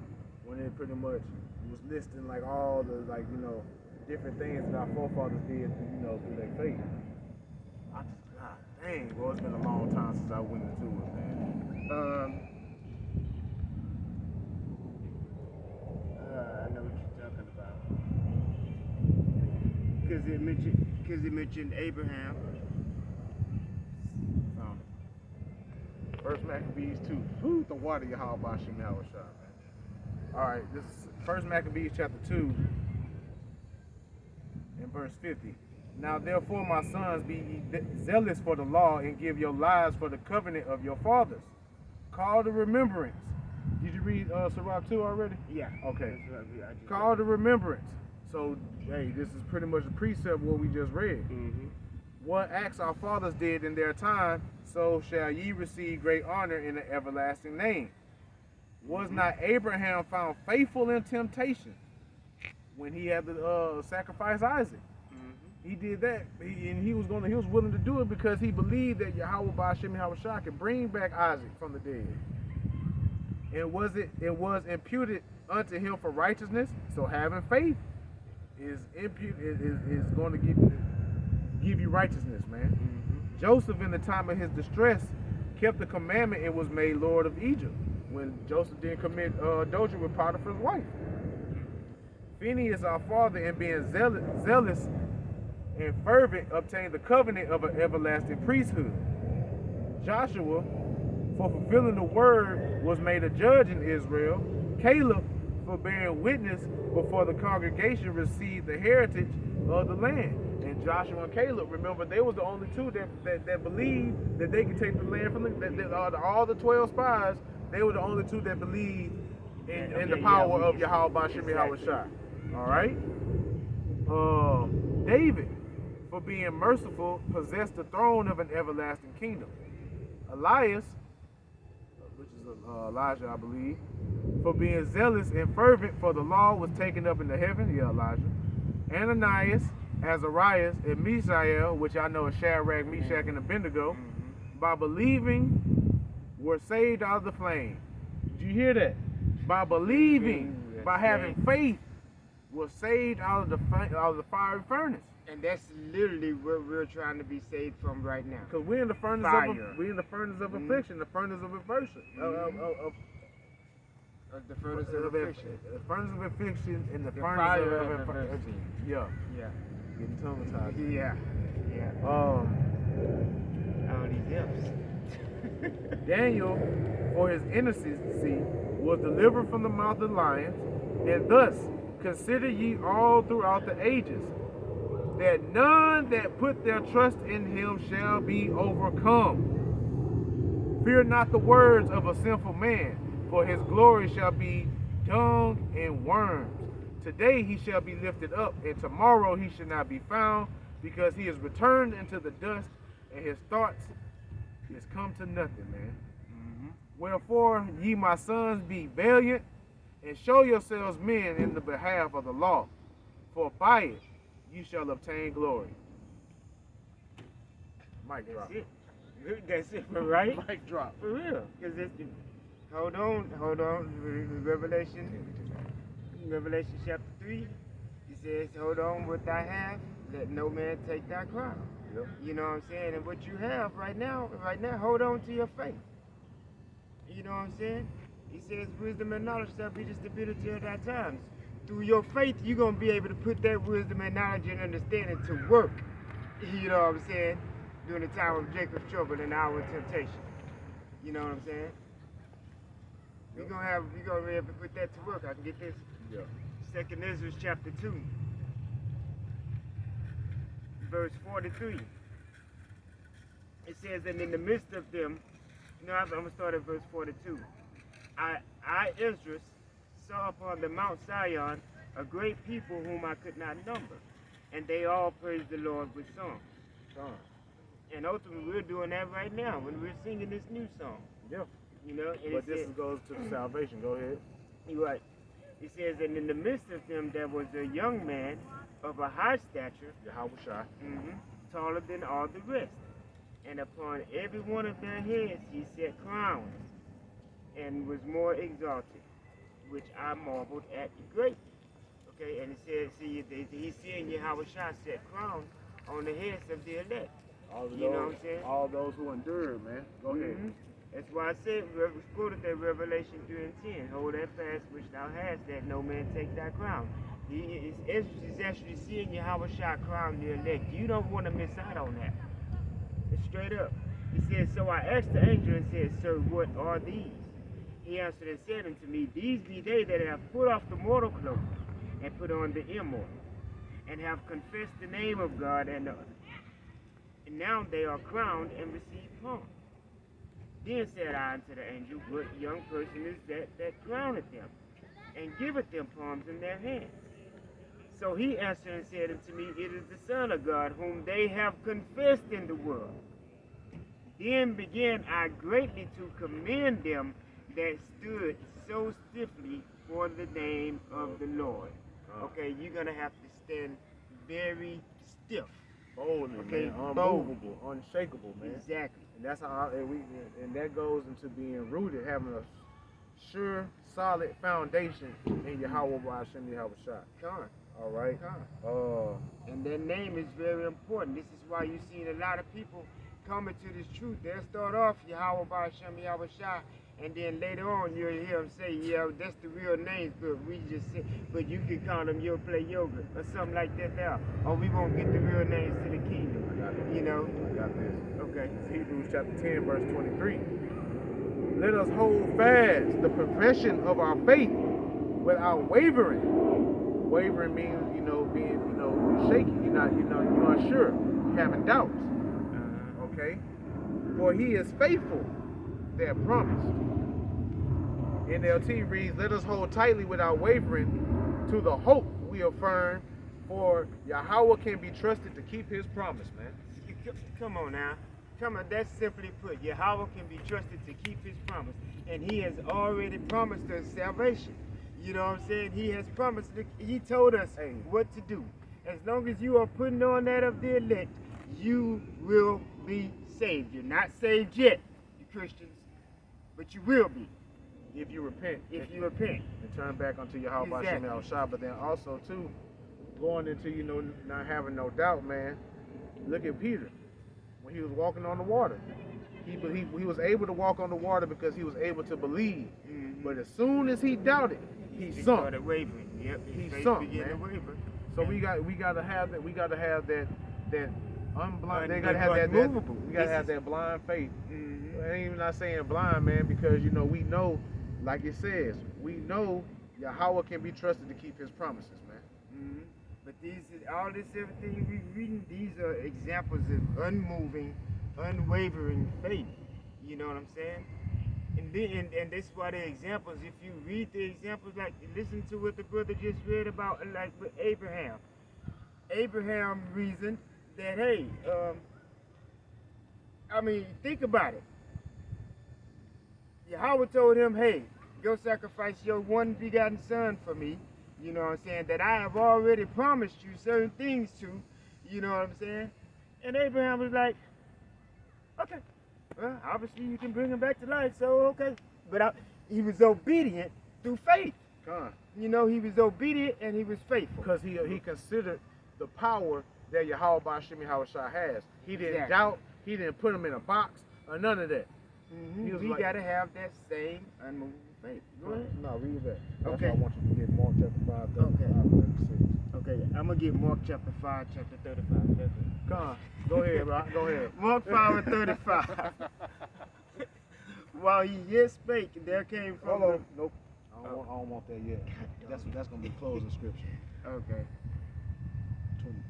when it pretty much was listing like all the different things that our forefathers did, through their faith. God dang, bro, it's been a long time since I went into it, man. I know what you're talking about. Because it mentioned Abraham. Found it. First Maccabees 2. Who the water Yahweh Shem Yahweh Shah, man. Alright, this is First Maccabees chapter 2 and verse 50. Now therefore, my sons, be ye zealous for the law, and give your lives for the covenant of your fathers. Call to remembrance. Did you read Sirach 2 already? Yeah. Okay. Call to remembrance. So, hey, this is pretty much a precept of what we just read. Mm-hmm. What acts our fathers did in their time, so shall ye receive great honor in the everlasting name. Was not Abraham found faithful in temptation when he had to sacrifice Isaac? He did that, and he was willing to do it because he believed that Yahweh Ba'ashem Yahweh Shah could bring back Isaac from the dead. And was imputed unto him for righteousness. So having faith is going to give you righteousness, man. Mm-hmm. Joseph, in the time of his distress, kept the commandment and was made Lord of Egypt when Joseph didn't commit adultery with Potiphar's wife. Phinehas, our father, in being zealous and fervent, obtained the covenant of an everlasting priesthood. Joshua, for fulfilling the word, was made a judge in Israel. Caleb, for bearing witness before the congregation, received the heritage of the land. And Joshua and Caleb, remember, they were the only two that believed that they could take the land from all the 12 spies. They were the only two that believed in the power of Yahweh Ba'ashem Yahweh Shah. All right. David, for being merciful, possessed the throne of an everlasting kingdom. Elias, which is Elijah, I believe, for being zealous and fervent for the law, was taken up into heaven. Yeah, Elijah. Ananias, Azarias, and Mishael, which I know is Shadrach, Meshach, and Abednego, by believing were saved out of the flame. Did you hear that? By believing, by having faith, were saved out of the fiery furnace. And that's literally what we're trying to be saved from right now. Because we're in the furnace of affliction, the furnace of aversion. The furnace of affliction. The furnace of affliction and the furnace fire of affliction. Yeah. Yeah. Getting tongue tied. Yeah. Yeah. All these F's. Daniel, for his innocency, was delivered from the mouth of lions, and thus consider ye all throughout the ages, that none that put their trust in him shall be overcome. Fear not the words of a sinful man, for his glory shall be dung and worms. Today he shall be lifted up, and tomorrow he shall not be found, because he is returned into the dust, and his thoughts is come to nothing, man. Wherefore, ye my sons, be valiant, and show yourselves men in the behalf of the law, for by it you shall obtain glory. Mic drop. That's it, right? Mic drop. For real. Because hold on. Revelation chapter 3, he says, hold on what I have, let no man take thy crown. Yep. You know what I'm saying? And what you have right now, hold on to your faith. You know what I'm saying? He says, wisdom and knowledge shall be the stability of thy times. Through your faith, you're going to be able to put that wisdom and knowledge and understanding to work. You know what I'm saying? During the time of Jacob's trouble and our temptation. You know what I'm saying? We're gonna be able to put that to work. I can get this. Yeah. 2nd Ezra chapter 2, verse 43. It says, and in the midst of them, I'm going to start at verse 42. I Esdras, saw upon the Mount Sion a great people whom I could not number, and they all praised the Lord with songs. And ultimately, we're doing that right now when we're singing this new song. Yeah. And But this goes to the salvation. Go ahead. You're right. It says, and in the midst of them there was a young man of a high stature, Yahushua. taller than all the rest. And upon every one of their heads he set crowns, and was more exalted, which I marveled at greatly. Okay, and it says, see, he's seeing Yahushua set crowns on the heads of the elect. You know what I'm saying? All those who endured, man. Go ahead. That's why I said, quoted that Revelation 3 and 10. Hold that fast which thou hast, that no man take thy crown. He's actually seeing Yahushua crown the elect. You don't want to miss out on that. It's straight up. He said, so I asked the angel and said, sir, what are these? He answered and said unto me, these be they that have put off the mortal cloak and put on the immortal, and have confessed the name of God, and now they are crowned and receive palms. Then said I unto the angel, what young person is that crowneth them, and giveth them palms in their hands? So he answered and said unto me, it is the Son of God, whom they have confessed in the world. Then began I greatly to commend them that stood so stiffly for the name of the Lord. Okay, you're going to have to stand very stiff. Boldly, Okay, man. Unmovable, unshakable, man. Exactly. And that's how, and that goes into being rooted, having a sure, solid foundation in Yahweh Hashem Yahushua. Come. All right. Come. And that name is very important. This is why you've seen a lot of people coming to this truth. They'll start off Yahweh Hashem Yahushua, and then later on you'll hear them say, yeah, that's the real names, but we just say, but you can call them Yo Play Yoga or something like that there. Or we won't get the real names to the kingdom. You know? I got this. Okay. It's Hebrews chapter 10, verse 23. Let us hold fast the profession of our faith without wavering. Wavering means, being, shaky. You're unsure. You're having doubts. Okay? For he is faithful that promised. NLT reads, let us hold tightly without wavering to the hope we affirm, for Yahweh can be trusted to keep his promise, man. Come on now. Come on, that's simply put. Yahweh can be trusted to keep his promise. And he has already promised us salvation. You know what I'm saying? He has promised, he told us what to do. As long as you are putting on that of the elect, you will be saved. You're not saved yet, you Christians, but you will be. If you repent. If you repent. And turn back unto Yahweh Hashem Yahushua. But then also, too, going into, not having no doubt, man, look at Peter. When he was walking on the water, he was able to walk on the water because he was able to believe. But as soon as he doubted, he sunk. Started wavering. Yep, he sunk, man. So we got to have that. We got to have that unblind. They got to have that movable. We got to have that blind faith. I ain't even not saying blind, man, because we know, like it says, we know Yahweh can be trusted to keep his promises, man. But everything we reading, these are examples of unmoving, unwavering faith. You know what I'm saying? And that's why the examples, if you read the examples, like listen to what the brother just read about, like with Abraham. Abraham reasoned that, hey, think about it. Yahweh told him, hey, go sacrifice your one begotten son for me. You know what I'm saying? That I have already promised you certain things to. You know what I'm saying? And Abraham was like, okay. Well, obviously you can bring him back to life, so okay. But he was obedient through faith. He was obedient and he was faithful. Because he considered the power that Yahweh Hashem Yahushua has. He didn't doubt. He didn't put him in a box or none of that. We got to have that same unmovable faith. Go ahead. No, read that. Okay. That's why I want you to get Mark chapter 5, 35, 36. Okay, I'm going to get Mark chapter 5, chapter 35. Come on. Go ahead, bro. Go ahead. Mark 5 and 35. while he yet spake, there came from Hold on. Nope. I don't want that yet. That's gonna be closing scripture. Okay. 23.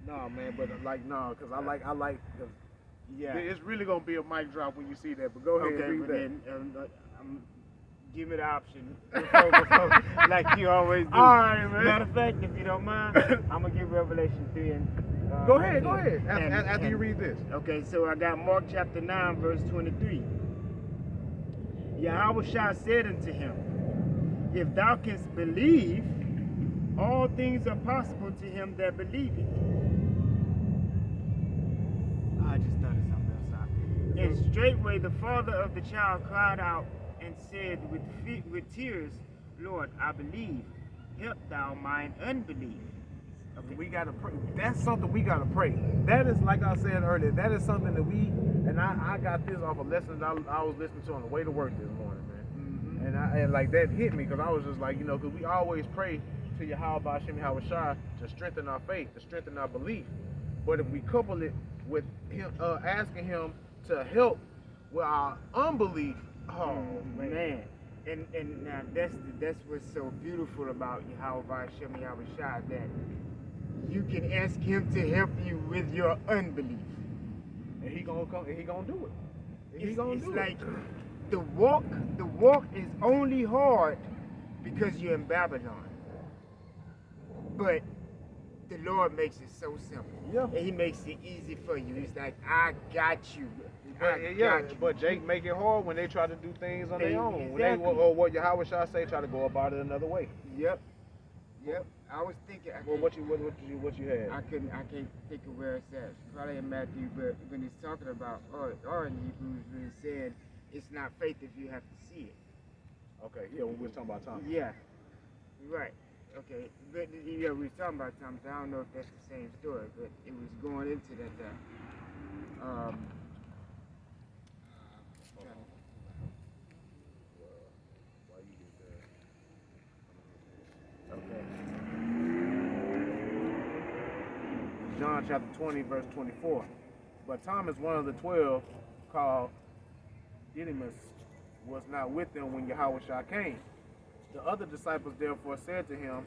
Nah, man, but like, cause I like, cause Yeah. it's really gonna be a mic drop when you see that. But go ahead, Okay, read but that. then give me the option before, like you always do. All right, man. Matter of fact, if you don't mind, I'm gonna give Revelation 3 and. Go ahead. After you and- read this. Okay, so I got Mark chapter 9, verse 23. Yahweh said unto him, if thou canst believe, all things are possible to him that believeth. I just thought of something else. And straightway the father of the child cried out and said with tears, Lord, I believe, help thou mine unbelief. Okay. We gotta pray. That's something we gotta pray. That is, like I said earlier, that is something that we, and I got this off a lesson that I was listening to on the way to work this morning, man. Mm-hmm. And like that hit me, because I was just like, because we always pray to Yahweh Hashem Yahweh Shai to strengthen our faith, to strengthen our belief. But if we couple it with him asking him to help with our unbelief, man. And now that's what's so beautiful about Yahweh Hashem Yahweh Shai, that you can ask him to help you with your unbelief. and he gonna come, and he gonna do it. It's like the walk is only hard because you're in Babylon. But the Lord makes it so simple. Yeah. And he makes it easy for you. He's like, I got you. But Jake make it hard when they try to do things on their own. Exactly. When they, or what Yahweh Shai say, try to go about it another way. Yep. I was thinking. Well, what you had? I can't think of where it's at. Probably in Matthew, but when he's talking about, or in Hebrews, when he's saying it's not faith if you have to see it. Okay, yeah, when we was talking about Thomas. Yeah. Right. Okay. But yeah, we were talking about Thomas. I don't know if that's the same story, but it was going into that. Okay. John chapter 20, verse 24. But Thomas, one of the 12, called Didymus, was not with them when Yahweh Shai came. The other disciples therefore said to him,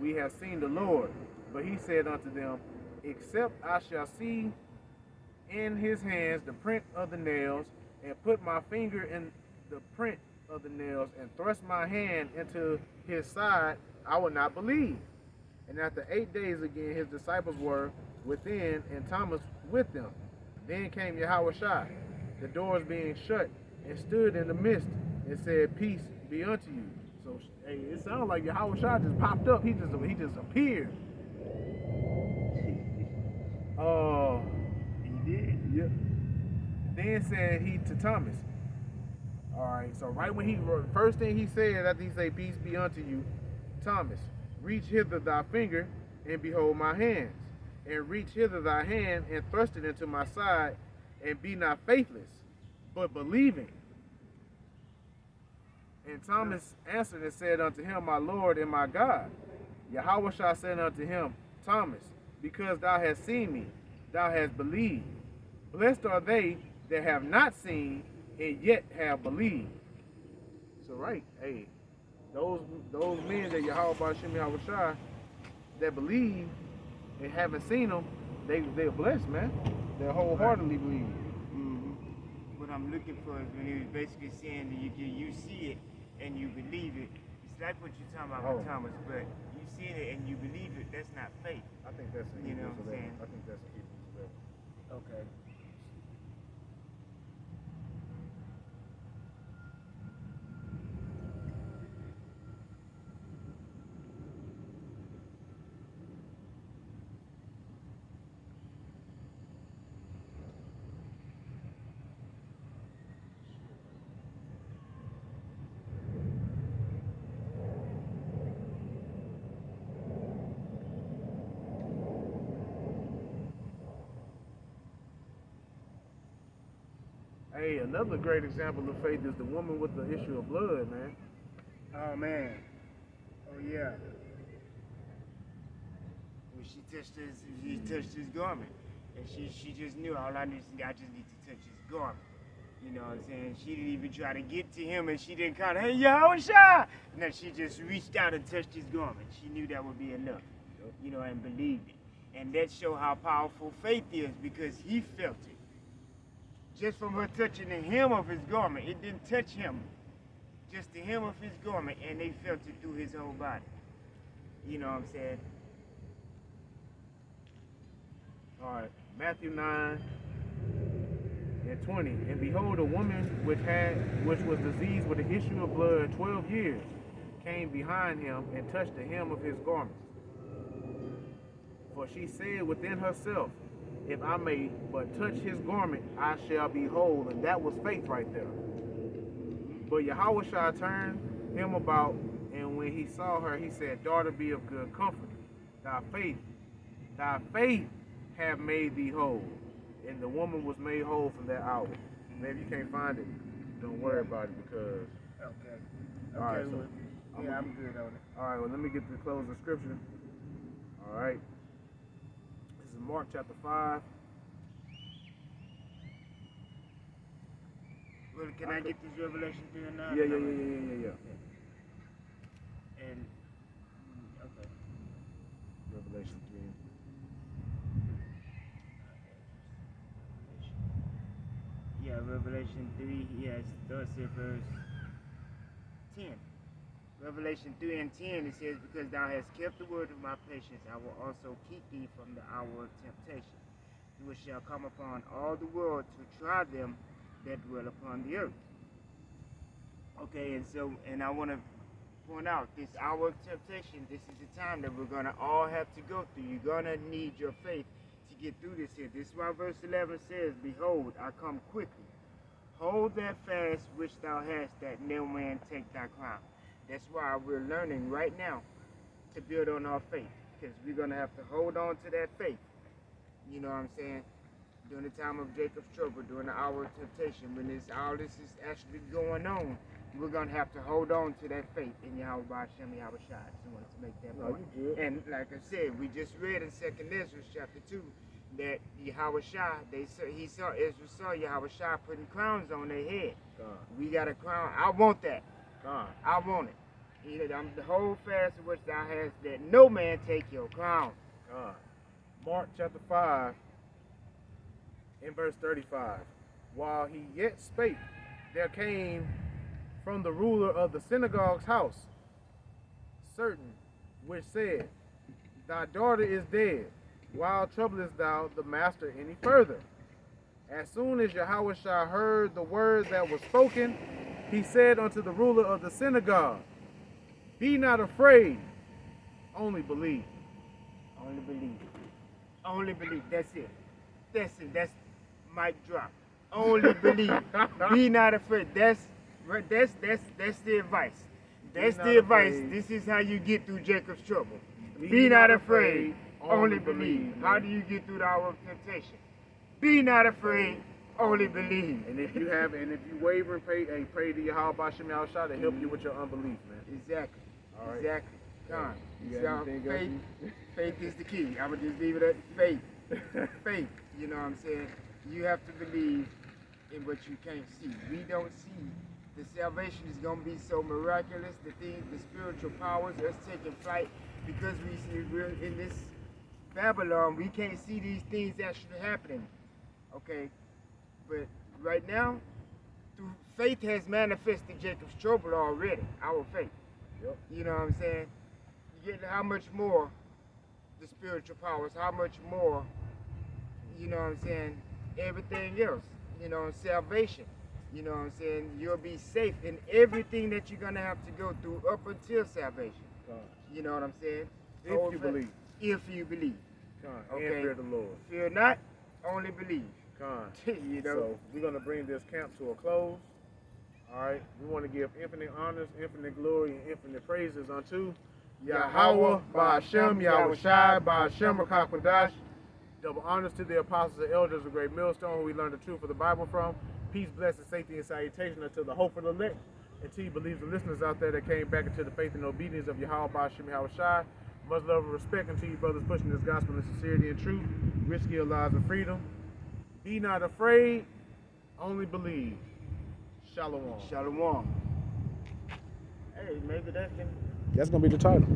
We have seen the Lord. But he said unto them, Except I shall see in his hands the print of the nails, and put my finger in the print of the nails, and thrust my hand into his side, I will not believe. And after 8 days again his disciples were within, and Thomas with them. Then came Yahweh Shai, the doors being shut, and stood in the midst, and said, Peace be unto you. So hey, it sounds like Yahweh Shai just popped up. He just appeared. He did. Yeah. Then said he to Thomas. All right. So right when first thing he said after he said, Peace be unto you, Thomas, reach hither thy finger, and behold my hands, and reach hither thy hand, and thrust it into my side, and be not faithless, but believing. And Thomas answered and said unto him, My Lord and my God. Yahweh Shai said unto him, Thomas, because thou hast seen me, thou hast believed. Blessed are they that have not seen and yet have believed. So right, hey, those men that Yahweh Hashem Yahweh Shai that believe and haven't seen them, they're blessed, man. They wholeheartedly believe. Mm-hmm. What I'm looking for is when he was basically saying that you see it and you believe it. It's like what you're talking about with Thomas, but you see it and you believe it. That's not faith. I think that's You know what I'm saying? I think that's Hebrews 11. Okay. Hey, another great example of faith is the woman with the issue of blood, man. Oh man. Oh yeah. When she touched his garment. And she just knew I just need to touch his garment. You know what I'm saying? She didn't even try to get to him, and she didn't call, hey, Yahushua! No, she just reached out and touched his garment. She knew that would be enough, you know, and believed it. And that showed how powerful faith is, because he felt it. Just from her touching the hem of his garment, it didn't touch him. Just the hem of his garment, and they felt it through his whole body. You know what I'm saying? All right, Matthew 9:20. And behold, a woman which was diseased with the issue of blood 12 years came behind him and touched the hem of his garment. For she said within herself, if I may but touch his garment, I shall be whole. And that was faith right there. But Yahushua turned him about, and when he saw her, he said, daughter, be of good comfort. Thy faith have made thee whole. And the woman was made whole from that hour. Maybe you can't find it, don't worry about it, because... Okay. All right, so I'm good on it. All right, well, let me get to the close of scripture. All right. This is Mark chapter 5. Well, can I get this Revelation 3 and 9? Yeah. And, okay. Revelation 3. Yeah, Revelation 3, yes, starts at verse 10. Revelation 3 and 10, it says, because thou hast kept the word of my patience, I will also keep thee from the hour of temptation, which shall come upon all the world to try them that dwell upon the earth. Okay, and I want to point out, this hour of temptation, this is the time that we're going to all have to go through. You're going to need your faith to get through this here. This is why verse 11 says, behold, I come quickly. Hold that fast which thou hast, that no man take thy crown. That's why we're learning right now to build on our faith, because we're going to have to hold on to that faith. You know what I'm saying? During the time of Jacob's trouble, during the hour of temptation, when all this is actually going on, we're going to have to hold on to that faith in Yahweh Hashem Yahushua. I just wanted to make that point. And like I said, we just read in 2nd Ezra chapter 2 that Yahushua, Ezra saw Yahushua putting crowns on their head. God. We got a crown. I want that. God. I want it. I'm the whole fast of which thou hast, that no man take your crown. God. Mark chapter 5 in verse 35. While he yet spake, there came from the ruler of the synagogue's house certain which said, thy daughter is dead. Why troublest thou the master any further? As soon as Yahushua heard the word that was spoken, he said unto the ruler of the synagogue, be not afraid, only believe. Only believe. Only believe. That's it. That's it. That's mic drop. Only believe. Be not afraid. That's the advice. That's the advice. Afraid. This is how you get through Jacob's trouble. Be not afraid. Only believe. How do you get through the hour of temptation? Be not afraid. Only believe. And if you waver, pray to Yahweh Hashem Yahushua to help you with your unbelief, man. Exactly. All right. Exactly. Come. You got anything else? Faith is the key. I would just leave it at faith. Faith. You know what I'm saying? You have to believe in what you can't see. We don't see. The salvation is going to be so miraculous. The spiritual powers, us taking flight, because we're in this Babylon, we can't see these things actually happening. Okay? But right now, through faith has manifested Jacob's trouble already. Our faith. Yep. You know what I'm saying? You get how much more the spiritual powers, how much more, you know what I'm saying, everything else. You know, salvation. You know what I'm saying? You'll be safe in everything that you're going to have to go through up until salvation. God. You know what I'm saying? If you believe. If you believe. God. Okay. And fear the Lord. Fear not, only believe. God. You know? So we're going to bring this camp to a close. All right. We want to give infinite honors, infinite glory, and infinite praises unto Yahweh, Ba'ashem, Yahushai, Ba'ashem, Rakakwadash. Double honors to the apostles and elders of Great Millstone, who we learned the truth of the Bible from. Peace, blessing, safety, and salutation unto the hopeful elect, and to you believers and listeners out there that came back into the faith and obedience of Yahweh Ba'ashem Yahushai. Much love and respect unto you brothers pushing this gospel in sincerity and truth, risking your lives and freedom. Be not afraid, only believe. Shalom. Shalom. Hey, maybe that can. That's gonna be the title.